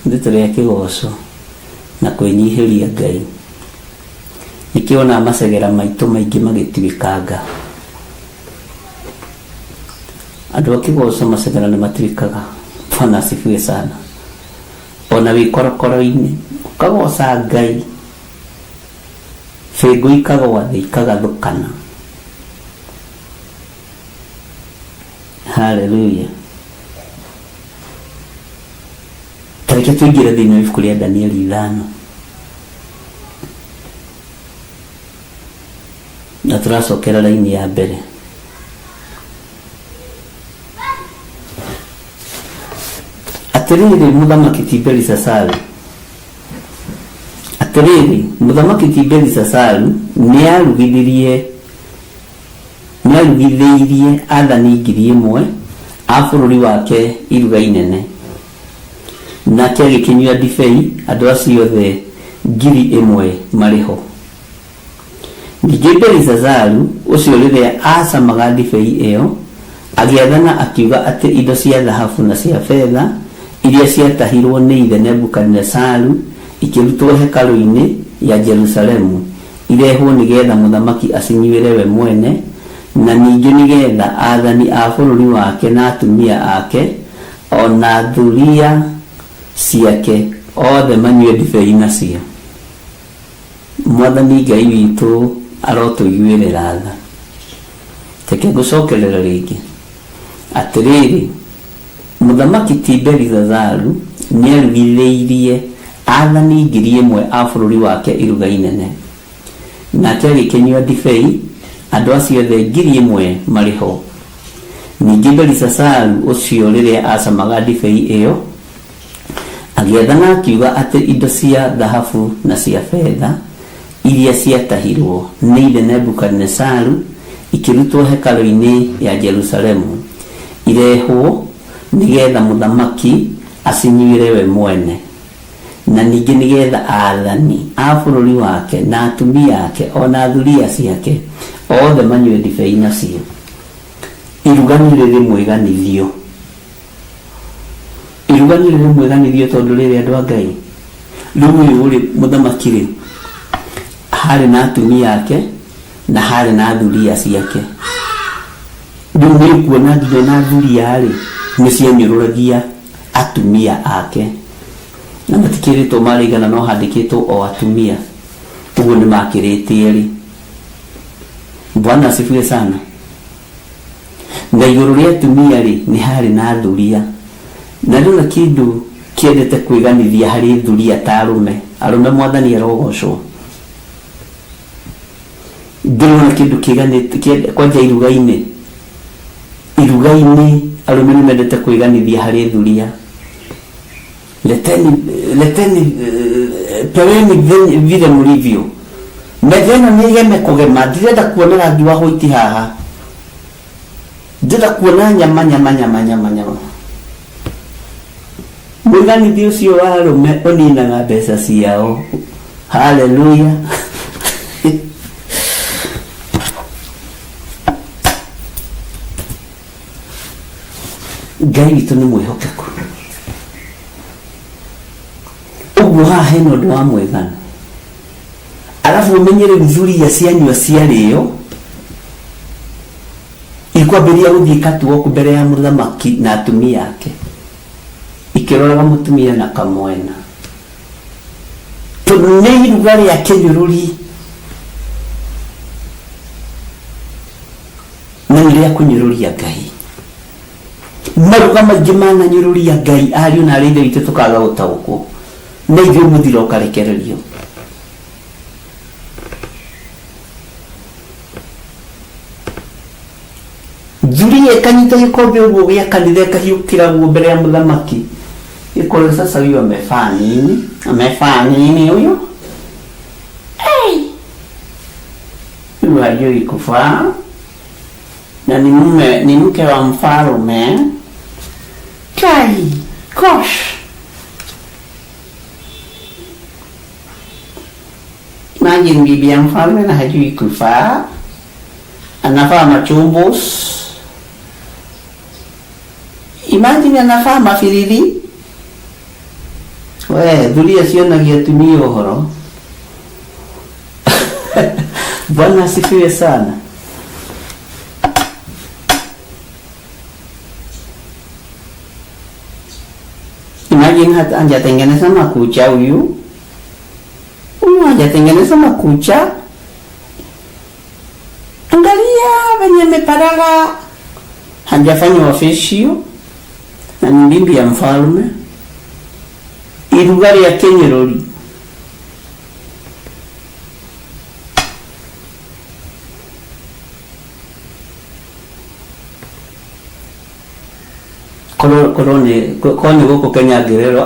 Nĩ tũrĩa kĩgoco. Na kwĩnyihĩria Ngai. Nĩkĩona macegera maitũ maingĩ magĩtuĩkanga. Andũ a kĩgoco macegera nĩ matuĩkaga. Bwana asifiwe sana. Ona wĩ korokoro-inĩ ũkagoca Ngai. Bengũ ikagwa thĩ ikagathũkana. Hallelujah. Tareke tuingĩre thĩinĩ wa ibuku rĩa Danieli 5. Na turacokera raini ya mbere. Atĩrĩrĩ mũthamaki Tiberisasaru. Atĩrĩrĩ mũthamaki Tiberisasaru nĩarugithirie nĩarugithĩirie athani 1000 a bũrũri wake iruga inene, nake agĩkĩnyua ndibei andũ acio othe 1000 marĩ ho. Ningĩ Belisazaru ũcio rĩrĩa acamaga ndibei ĩyo agĩathana akiuga atĩ indo cia thahabu na cia fedha iria ciatahirwo nĩ ithe Nebukadnezaru ikĩrutwo hekarũ-inĩ ya Jerusalemu irehwo nĩgetha mũthamaki acinyuĩre we mwene, na ningĩ nĩgetha athani a bũrũri wake na atumia ake ona thuria ciake othe manyue ndibei nacio. Mwathani Ngai witũ arotũiguĩrĩra tha. Teke gũcokerera rĩngĩ atĩrĩrĩ, mũthamaki ti Belisazaru nĩarugithĩirie athani 1000 a bũrũri wake iruga inene, nake agĩkĩnyua ndibei andũ acio othe 1000 marĩ ho. Ningĩ Belisazaru ũcio rĩrĩa acamaga ndibei ĩyo agĩathana akiuga atĩ indo cia thahabu na cia fedha iria ciatahirwo nĩ ithe Nebukadnezaru ikĩrutwo hekarũ-inĩ ya Jerusalemu irehwo nĩgetha mũthamaki acinyuĩre we mwene, na ningĩ nĩgetha athani a bũrũri wake na atumia ake ona thuria ciake othe manyue ndibei nacio. Iruga nĩ rĩrĩ mwĩganithio, iruga nĩ rĩrĩ mwĩganithio tondũ rĩrĩ andũ a Ngai rĩu ũyũ ũrĩ mũthamaki rĩ harĩ na atumia ake na harĩ na thuria ciake. Rĩu nĩ kuona nginya na thuria rĩ nĩ cianyũrũragia atumia ake, na matikĩrĩtwo marĩigana no handĩkĩtwo o atumia, ũguo nĩ makĩrĩtie rĩ. Bwana asifiwe sana. Na igũrũ rĩa atumia rĩ nĩ harĩ na thuria, na rĩu na kĩndũ kĩendete kwĩganithia harĩ thuria ta arũme Mwathani arogocwo. Ndĩrona kĩndũ kĩganĩte kwanja iruga-inĩ arũme nĩ mendete kwĩganithia harĩ thuria. Leteni peweni vile mlivyo. Methena nĩgeme kũgema, ndirenda kuona rangi wa white haha, ndĩrenda kuona nyama. Mũiganithio ũcio wa arũme ũninaga mbeca ciao. Haleluya. Ngai witũ nĩ mwĩhokeku. Ũguo haha hena ũndũ wa mwĩgana. Alafu umenyere thuria cianyua ciarĩo ikwambĩrĩria gũthiĩ katuoku mbere ya mũthamaki na atumia ake ikĩroraga mũtumia na kamwena, tondũ nĩ iruga rĩa kĩnyũrũri na nĩ rĩa kũnyũrũria Ngai. Maruga maingĩ mananyũrũria Ngai ariũ na arĩa ithe witũ tũkaga gũtaũkwo na ithuĩ mũthiro ũkarekererio. Thuria kanyita gĩkombe ũguo gĩa kanitha kahiũkĩra guo mbere ya mũthamaki ĩkore sasa huyo amefanya nini huyo? Huyo hajui kufaa na ni mke wa mfalme. Kai kosh, imagine bibi ya mfalme na hajui kufaa, anafaa machumbos. Imagine anafaa mafiriri. Thuria cionagia atumia ũhoro. Bwana asifiwe sana. Imagine hata hajatengeneza makucha huyu hajatengeneza makucha. Angalia venye ameparaga, hajafanya wafeshio na ni bibi ya mfalme. Iruga rĩa kĩnyũrũri. Kone gũkũ Kenya ngĩrerwo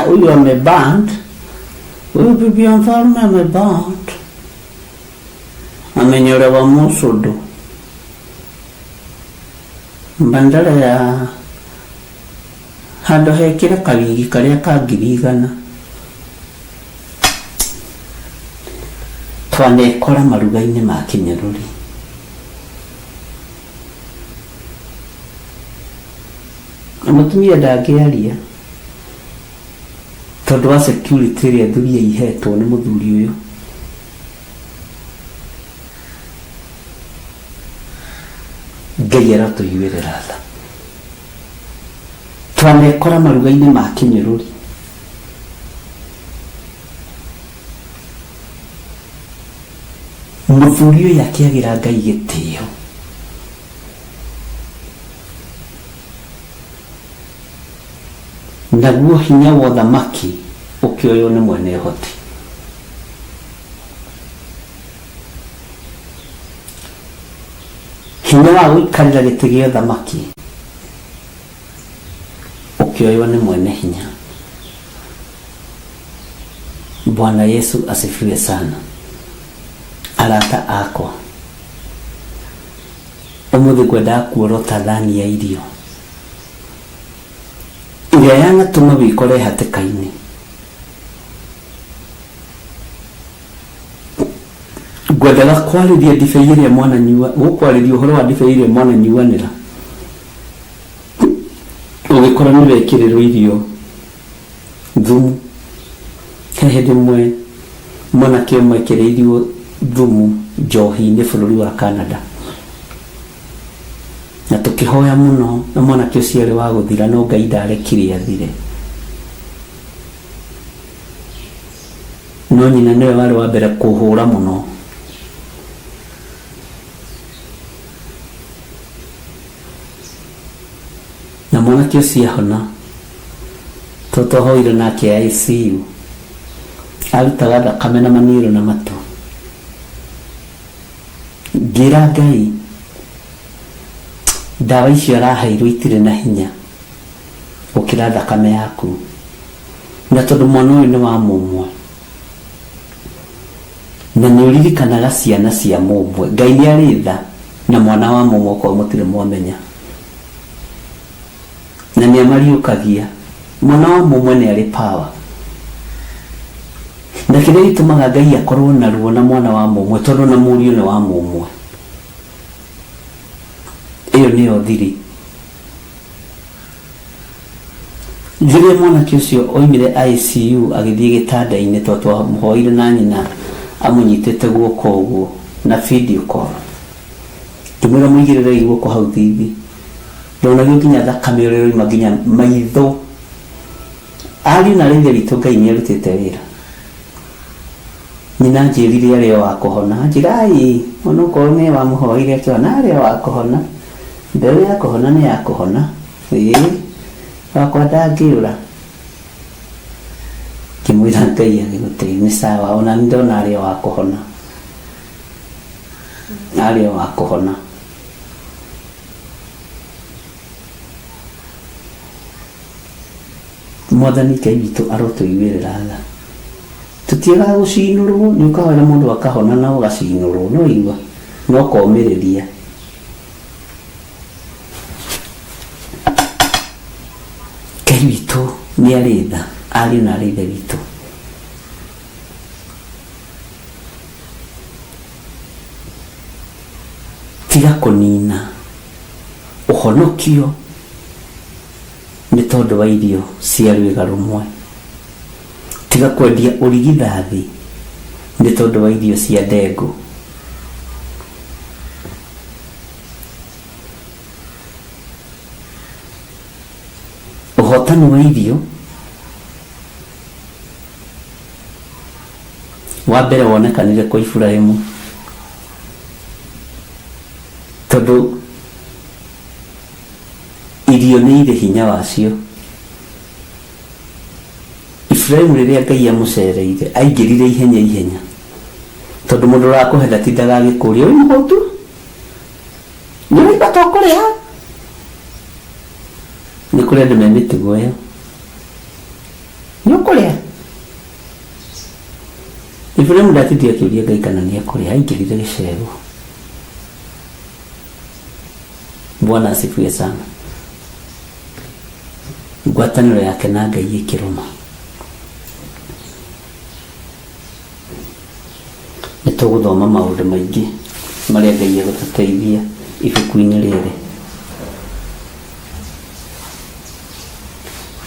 huyu ameband, huyu bibi ya mfalme ameband, amenyolewa mũcũndũ. bandara ya handå hekĩre kawigi karĩa ka 100,000 twanekora maruga-inĩ ma Kĩnyarũri. Mũtumia ndangĩaria tondũ wa security ĩrĩa thuri ihetwo nĩ mũthuri ũyũ. Ngai aratũiguĩrĩra tha. Twanekora maruga-inĩ ma Kĩnyarũri. Mũthuri ũyũ akĩagĩra Ngai gĩtĩo. Naguo hinya wa thamaki ũkĩoywo nĩ mwene ũhoti. Hinya wa gũikarĩra gĩtĩ gĩa thamaki ũkĩoywo nĩ mwene hinya. Bwana Yesu asifiwe sana. Arata akwa, ũmũthĩ ngwendaga kuorota thani ya irio ĩrĩa yanatũma wĩkore hatĩka-inĩ. Ngwendaga kwarĩria ndibei ĩrĩa mwananyua, gũkwarĩria ũhoro wa ndibei ĩrĩa mwananyuanĩra ũgĩkora nĩ wekĩrĩrwo irio thumu. He hĩndĩ ĩmwe mwanake ũmwe ekĩrĩirwo thumu njohi-inĩ bũrũri wa Canada, na tũkĩhoya mũno, na mwanake ũcio arĩ wa gũthira, no Ngai ndarekire athire. No nyina nĩwe warĩ wa mbere kũhũra mũno. Na mwanake ũcio ahona, tũtohoire nake ICU, arutaga thakame na maniũrũ na matũ. Ngĩra Ngai, ndawa icio araheirwo itirĩ na hinya gũkĩra thakame yaku, na tondũ mwana ũyũ nĩ wa mũmwe, na nĩ ũririkanaga ciana cia mũmwe. Ngai nĩ arĩ tha na mwana wa mũmwe kwa mũtirĩ mwamenya, na nĩ amariũkagia. Mwana wa mũmwe nĩ arĩ power, na kĩrĩa gĩtũmaga Ngai akorwo na ruo na mwana wa mũmwe, tondũ na mũriũ nĩ wa mũmwe. Iyo nĩyo thiri. Rĩrĩa mwanake ũcio oimire ICU agĩthiĩ gĩtanda-inĩ, tondũ twamũhoire na nyina amũnyitĩte guoko ũguo na video call, ngĩmwĩra mũigĩrĩre guoko hau thithi, ndonagio nginya thakame ũrĩa ũrima nginya maitho. Ariũ na Ithe witũ Ngai nĩ arutĩte wĩra. Nyina njĩrire arĩ o wa kũhona, njĩra onokorwo nĩ wamũhoire akĩona arĩ o wa kũhona, mbere ya kũhona nĩ ya kũhona, wakwa ndangĩũra. Ngĩmwĩra Ngai agĩgũteithia, nĩ sawa, ona ndona arĩ o wa kũhona, arĩ o wa kũhona. Mwathani Ngai witũ arotũiguĩrĩra tha. Tũtiagaga gũcinũrwo, nĩ ũkawĩra mũndũ akahona na ũgacinũrwo, no igua, no komĩrĩria. Ngai witũ nĩ arĩ tha, ariũ na Ithe witũ. Tiga kũnina ũhonokio nĩ tondũ wa irio cia rwĩga rũmwe. Tiga kwendia ũrigithathi nĩ tondũ wa irio cia ndengũ. Ũhotani wa irio wa mbere wonekanire kwa Iburahĩmu, tondũ irio nĩ irĩ hinya wacio. Iburahĩmu rĩrĩa Ngai amũcereire aingĩrire ihenya, tondũ mũndũ ũrakũhe ndatindaga agĩkũria, wĩ mũhũtu, nĩ ũraigua ta ũkũrĩa. Nĩ kũrĩ andũ me mĩtugo ĩyo, nĩ ũkũrĩa. Iburahĩmu ndatindire akĩũria Ngai kana nĩ ekũrĩa, aingĩrire gĩcegũ. Bwana asifiwe sana. Ngwatanĩro yake na Ngai ĩkĩrũma. Nĩtũgũthoma maũndũ maingĩ marĩa Ngai egũtũteithia ibuku-inĩ rĩrĩ.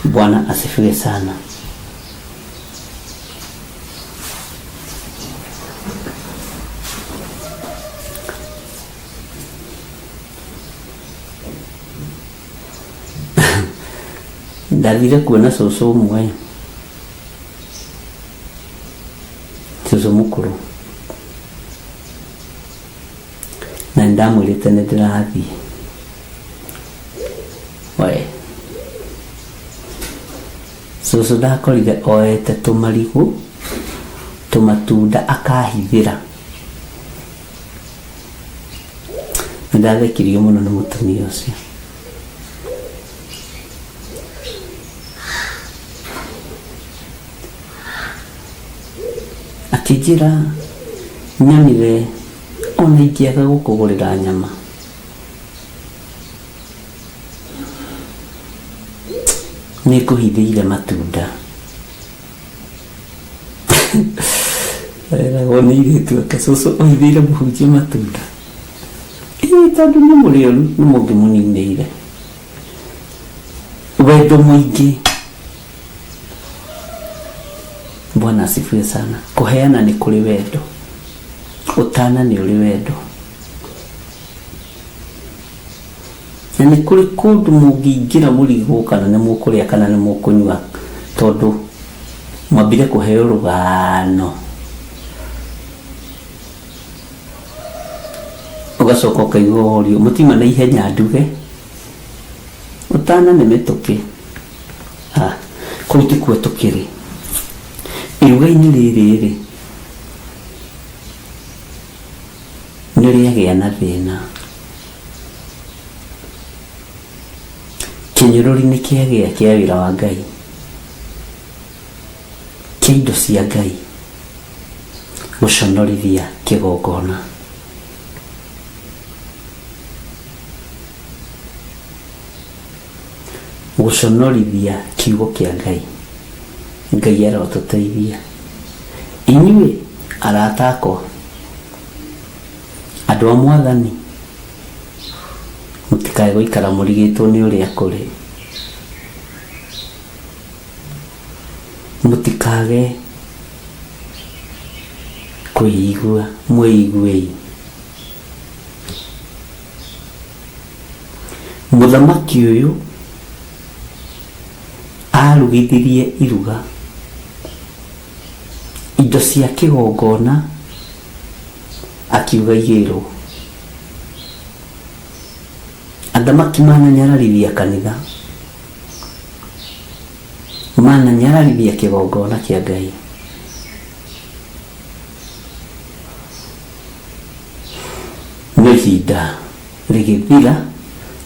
Bwana asifiwe sana. Ndathire kuona cũcũ ũmwe, cũcũ mũkũrũ, na ndamwĩrĩte nĩndĩrathiĩ. Cũcũ ndakorire oete tũmarigũ, tũmatunda akahithĩra. Nĩndathekirio mũno nĩ mũtumia ũcio. Akĩnjĩra nyonire ona ingĩaga gũkũgũrĩra nyama, nĩngũhithĩire matunda. Eragwo nĩ airĩtu ake, cũcũ ũhithĩire mũhunjia matunda? Tondũ nĩ mũrĩoru, nĩ mũngĩmũninĩire. Wendo mũingĩ. Bwana asifiwe sana. Kuheana ni kuri wendo. Utana ni uri wendo. Na ni kuri kundu mũngĩingĩra mũrigo kana nĩ mũkũrĩa kana nĩ mũkũnyua, tondũ mwambire kũheo rũgano. Ũgacoka ũkaigua ũrio, mũtima na ihenya nduge. Utana nĩ mĩtũkĩ. Kũu tikuo tũkĩrĩ. Iruga-inĩ rĩrĩ nĩrĩagĩa na thĩna. Kĩnyũrũri nĩ kĩagĩa kĩa wĩra wa Ngai, kĩa indo cia Ngai, gũconorithia kĩgongona. Gũconorithia kiugo kĩa Ngai. Ngai arotũteithia. Inyuĩ arata akwa, andũ a Mwathani, mũtikae gũikara mũrigĩtwo nĩ ũrĩa kũrĩ. Mũtikage kwĩigua, mwĩiguei. Mũthamaki ũyũ arugithirie iruga, indo cia kĩgongona akiuga igĩrwo. Athamaki mananyararithia kanitha, mananyararithia kĩgongona kĩa Ngai. Nĩ ihinda rĩgĩthira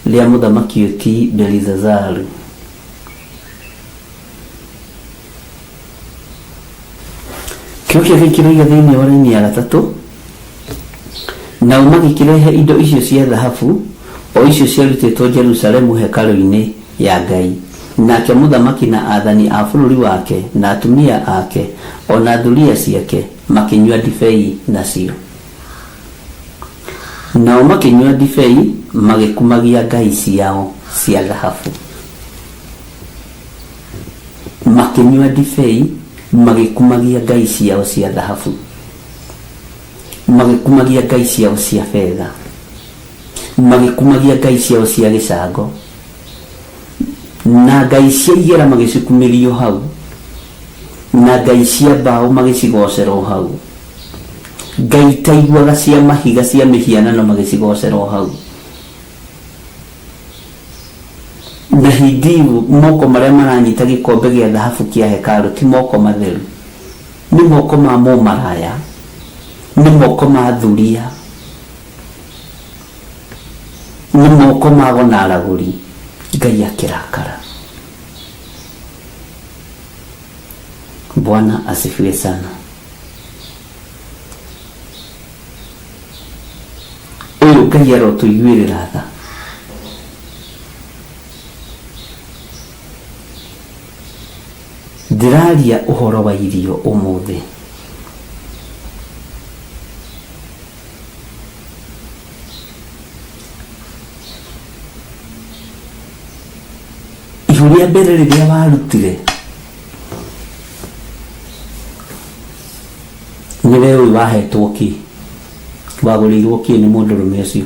rĩa mũthamaki ũyũ ti Belshazaru. Kĩokia gĩkĩroiga thĩinĩ wa raini ya gatatũ, nao magĩkĩrehe indo icio cia thahabu, o icio ciarutĩtwo Jerusalemu hekarũ-inĩ ya Ngai. Nake mũthamaki na athani a bũrũri wake na atumia ake ona thuria ciake makĩnyua ndibei nacio. Nao makĩnyua ndibei magĩkumagia ngai ciao cia thahabu. Makĩnyua ndibei magĩkumagia ngai ciao cia thahabu, magĩkumagia ngai ciao cia fedha, magĩkumagia ngai ciao cia gĩcango, na ngai cia igera magĩcikumĩrio hau, na ngai cia mbaũ magĩcigocerwo hau, ngai taiguaga cia mahiga cia mĩhianano magĩcigocerwo hau. Na hindi moko marĩa maranyita gĩkombe gĩa thahabu kĩa hekarũ ti moko matheru, nĩ moko ma mũmaraya, nĩ moko ma thuria, nĩ moko ma gonaragũri. Ngai akĩrakara. Bwana asifiwe sana. Ũyũ Ngai arotũiguĩrĩra tha. tũraria ũhoro wa irio ũmũthĩ. Ihu rĩa mbere rĩrĩa warutire nĩwe ũyũ wahetwo kĩ, wagũrĩirwo kĩ nĩ mũndũrũme ũcio,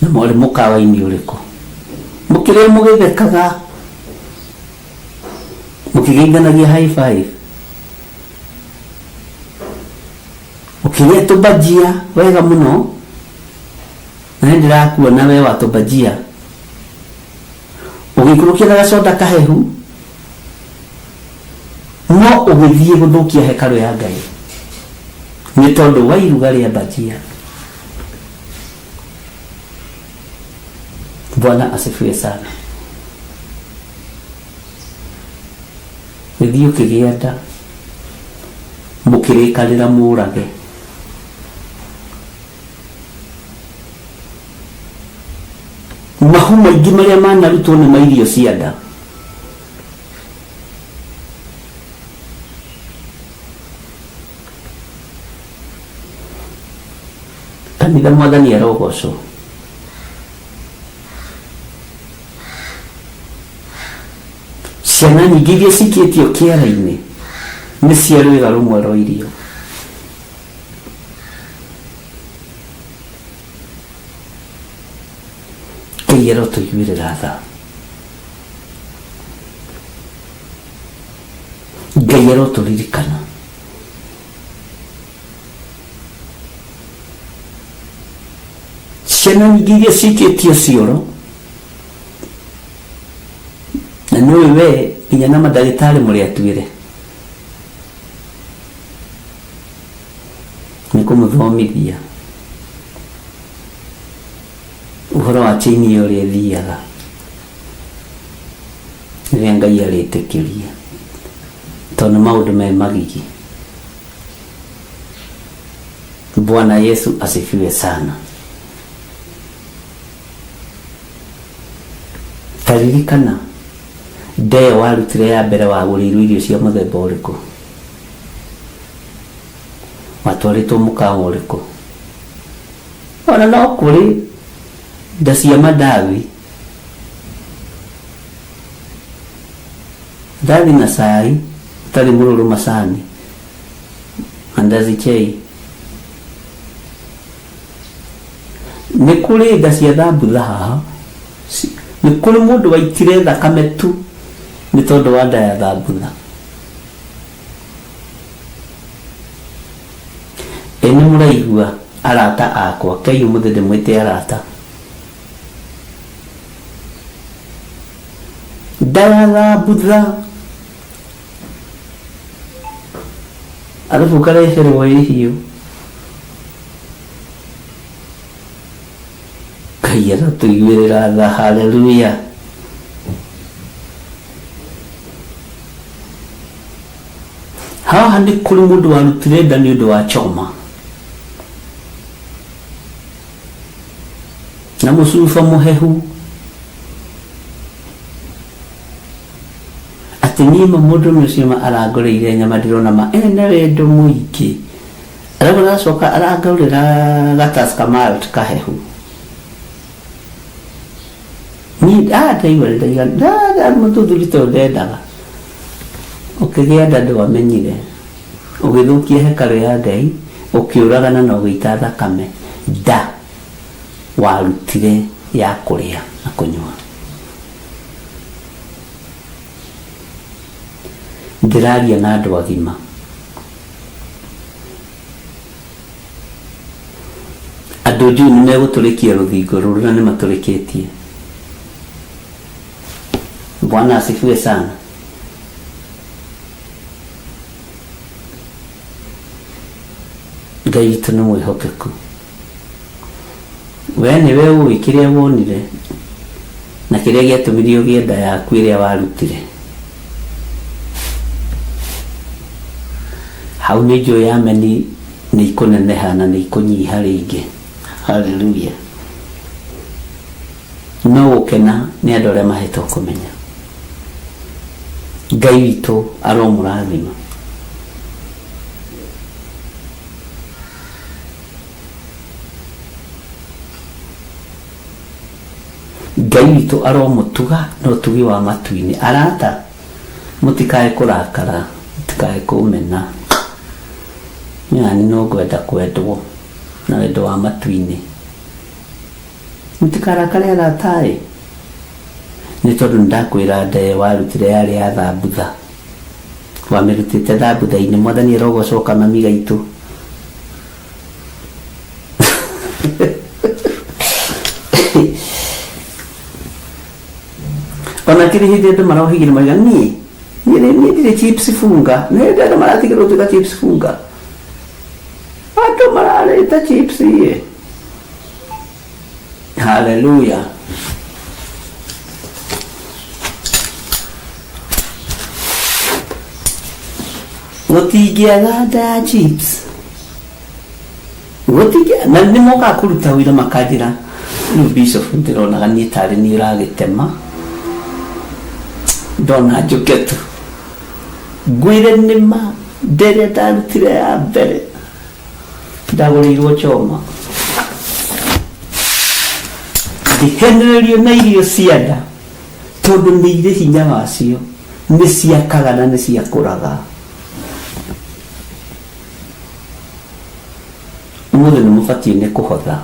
na mwarĩ mũkawa-inĩ ũrĩkũ? Mũkĩrĩa mũgĩthekaga, mũkĩgeithanagia high five, mũkĩrĩa tũbajia wega mũno, na nĩndĩrakuona we wa tũbajia ũgĩikũrũkia na gacoda kahehu, no ũgĩthiĩ gũthũkia hekarũ ya Ngai nĩ tondũ wa iruga rĩa bajia. Bwana asifiwe sana. Gĩthiĩ ũkĩgĩa nda, mũkĩrĩkanĩra mũrage, mahu maingĩ marĩa manarutwo nĩ mairio cia nda. Kanitha Mwathani arogocwo. Ciana nyingĩ iria cikĩtio kĩara-inĩ nĩ cia rwĩga rũmwe rwa irio. Ngai arotũiguĩrĩra tha, Ngai arotũririkana. Ciana nyingĩ iria cikĩtio cioro, na nĩwe we nginya na mandagĩtarĩ mũrĩ atuĩre nĩ kũmũthomithia ũhoro wa chaini ĩyo ũrĩa ĩthiaga rĩrĩa Ngai arĩtĩkĩria, tondũ maũndũ me magigi. Bwana Yesu asifiwe sana. Taririkana ndeyo warutire ya mbere wagũrĩirwo irio cia mũthemba ũrĩkũ, watwarĩtwo mũkawa ũrĩkũ? Ona no kũrĩ nda cia mandathi, ndathi na cai ũtarĩ mũrũrũ macani, mandazi chai. Nĩ kũrĩ nda cia thambutha haha, nĩ kũrĩ mũndũ waitire thakame tu nĩ tondũ wa nda ya thambutha. Nĩ mũraigua arata akwa, Ngai ũmũthĩ ndĩmwĩte arata, nda ya thambutha alafu kareherwo ihiũ. Ngai arotũiguĩrĩra tha. Haleluya. Haha nĩ kũrĩ mũndũ warutire nda nĩ ũndũ wa choma na mũcuba mũhehu, atĩ nĩma mũndũ mũcio arangũrĩire nyama ndĩrona ma ene wendo mũingĩ, arabu aracoka arangũrĩra gataska malt kahehu. Ni ndaigua ndaigua mũthuthuri to ndendaga, ũkĩgĩa nda ndwamenyire, ũgĩthũkia hekarũ ya Ngai, ũkĩũragana na ũgĩita thakame. Nda warutire ya kũrĩa na kũnyua. Ndĩraria na andũ agima, andũ njui nĩ megũtũrĩkia rũthingo rũrũ na nĩ matũrĩkĩtie. Bwana asifiwe sana. Ngai witũ nĩ mwĩhokeku. We nĩwe ũĩ kĩrĩa wonire na kĩrĩa gĩatũmire ũgĩe nda yaku ĩrĩa warutire. Hau nĩ njũĩ ameni nĩ ikũneneha na nĩ ikũnyiha rĩngĩ. Haleluya. No gũkena nĩ andũ arĩa mahetwo kũmenya Ngai witũ aromũrathima. Ngai witũ aromũtuga na ũtugi wa matu-inĩ. Arata, mũtikae kũrakara, mũtikae kũmena. Yani no ngwenda kwendwo na wendo wa matu-inĩ. Mũtikarakare arataĩ. Nĩ tondũ ndakwĩra nde warutire yarĩ ya thambutha. Wamĩrutĩte thambutha-inĩ, Mwathani arogocoka mami gaitũ. Ona kiri hindi andũ marohigire maiga niĩ ndirĩ chips funga. Nĩ hĩndĩ andũ maratigĩrwo gũtuĩka chips funga. Andũ mararĩte chips iĩ. Hallelujah. Gũtingĩaga nda ya chips. Gũtingĩaga. Na nĩ mokaga kũruta wĩra makanjĩra, rĩu Bishop ndĩronaga niĩ tarĩ niĩ ũragĩtema. Ndona njũke tu. Ngwĩre nĩma ndĩrĩa ndarutire ya mbere. Ndagũrĩirwo choma. Ndihenererio na irio cia nda. Tondũ nĩ irĩ hinya wacio. Nĩ ciakaga na nĩ ciakũraga. Ũmũthĩ nĩ mũbatiĩ nĩ kũhotha.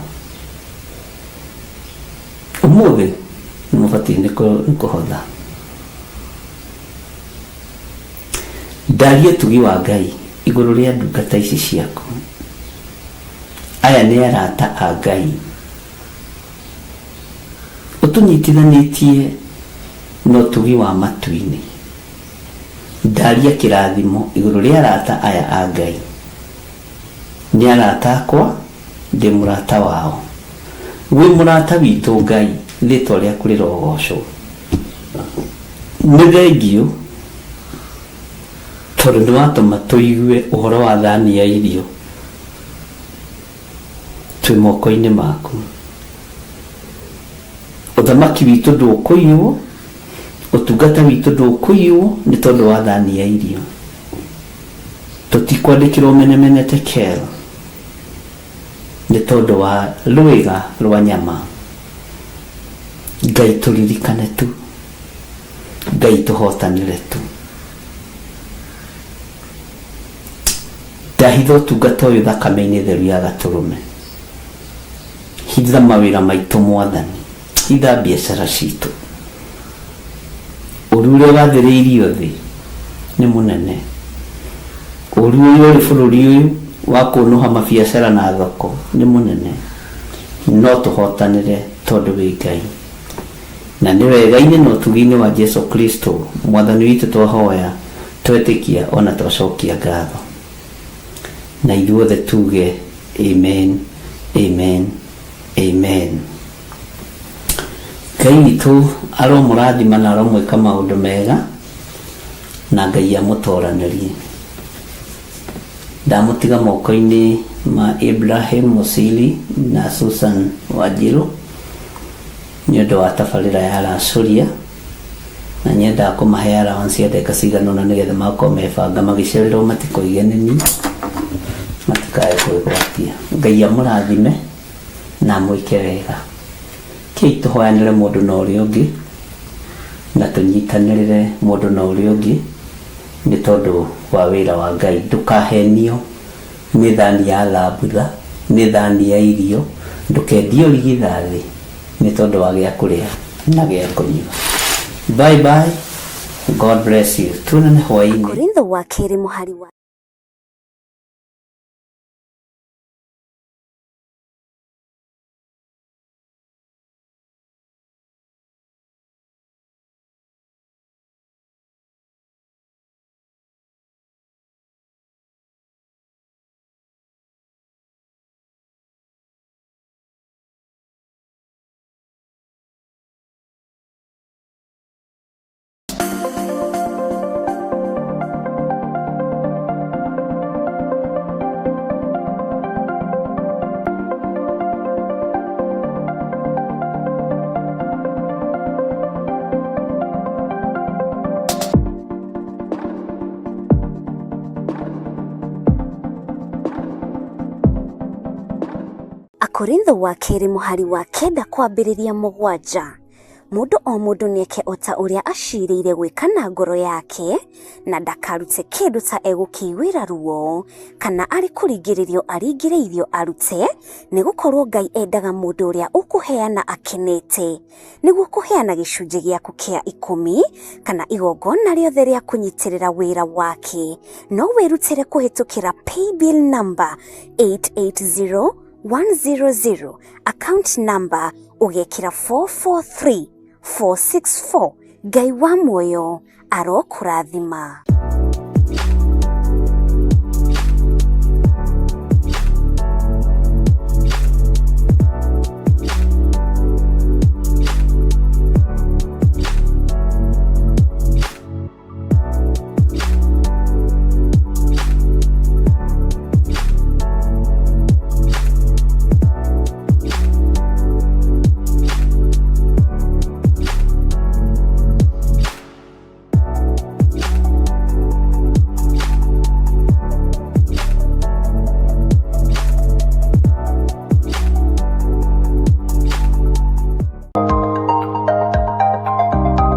Ũmũthĩ nĩ mũbatiĩ nĩ kũhotha. Ndaria ũtugi wa Ngai igũrũ rĩa ndungata ici ciaku. Aya nĩ arata a Ngai. Ũtũnyitithanĩtie na ũtugi wa matu-inĩ. Ndaria kĩrathimo igũrũ rĩa arata aya a Ngai. Nĩ arata akwa, ndĩ mũrata wao. Wĩ mũrata witũ Ngai, rĩtwa rĩaku rĩrogocwo. Nĩ thengiũ tondũ nĩ watũma tũigue ũhoro wa thani ya irio twĩ moko-inĩ maku. Ũthamaki witũ ndũkũiywo, ũtungata witũ ndũkũiywo nĩ tondũ wa thani ya irio. Tũtikwandĩkĩrwo menemene tekel nĩ tondũ wa rwĩga rwa nyama. Ngai tũririkane tu, Ngai tũhotanĩre tu. Ndahitha ũtungata ũyũ thakame-inĩ theru ya Gatũrũme. Hitha mawĩra maitũ Mwathani, hitha biacara citũ. Ũru ũrĩa wathĩrĩirio thĩ nĩ mũnene. Ũru ũyũ ũrĩ bũrũri ũyũ wa kũnũha mabiacara na thoko nĩ mũnene. No tũhotanĩre tondũ wĩ Ngai. Na nĩ wega-inĩ na ũtugi-inĩ wa Jesu Kristo Mwathani witũ twahoya, twetĩkia ona twacokia ngatho. Na ithuothe tuge amen, amen, amen. Ngai witũ aromũrathima na aromwĩka maũndũ mega, na Ngai amũtoranĩrie. Ndamũtiga moko-inĩ ma Ibrahim Musili na Susan Wanjiru nĩ ũndũ wa tabarĩra ya Racũria, na nyendaga kũmahe allowance cia ndeka cigana ũna nĩgetha magakorwo mebanga magĩcererwo matikoige nĩ niĩ, matikae kwĩgwatia. Ngai amũrathime na amwĩke wega. Kĩi tũhoyanĩre mũndũ na ũrĩa ũngĩ na tũnyitanĩrĩre mũndũ na ũrĩa ũngĩ nĩ tondũ wa wĩra wa Ngai. Ndũkahenio nĩ thani ya thambutha, nĩ thani ya irio. Ndũkendio rigithathi nĩ tondũ wa gĩa kũrĩa na gĩa kũnyua. Bye bye. God bless you. Tuonane hwaĩ-inĩ. Korintho wa kerĩ mũhari wa Korintho wa keri muhari wa kenda kwambĩrĩria 7. Mũndũ o mũndũ nĩeke ota ũrĩa acirĩire gwĩka na ngoro yake na ndakarute kĩndũ ta egũkĩiguĩra ruo kana arĩ kũringĩrĩrio aringĩrĩirio arute, nĩgũkorwo Ngai endaga mũndũ ũrĩa ũkũheana akenete, nĩguo kũheana gĩcunjĩ gĩaku kĩa 10 kana igongona rĩothe rĩa kũnyitĩrĩra wĩra wake. No wĩrutĩre kũhĩtũkĩra paybill number 880100, account number ugekĩra 443464. Ngai wa muoyo arokũrathima.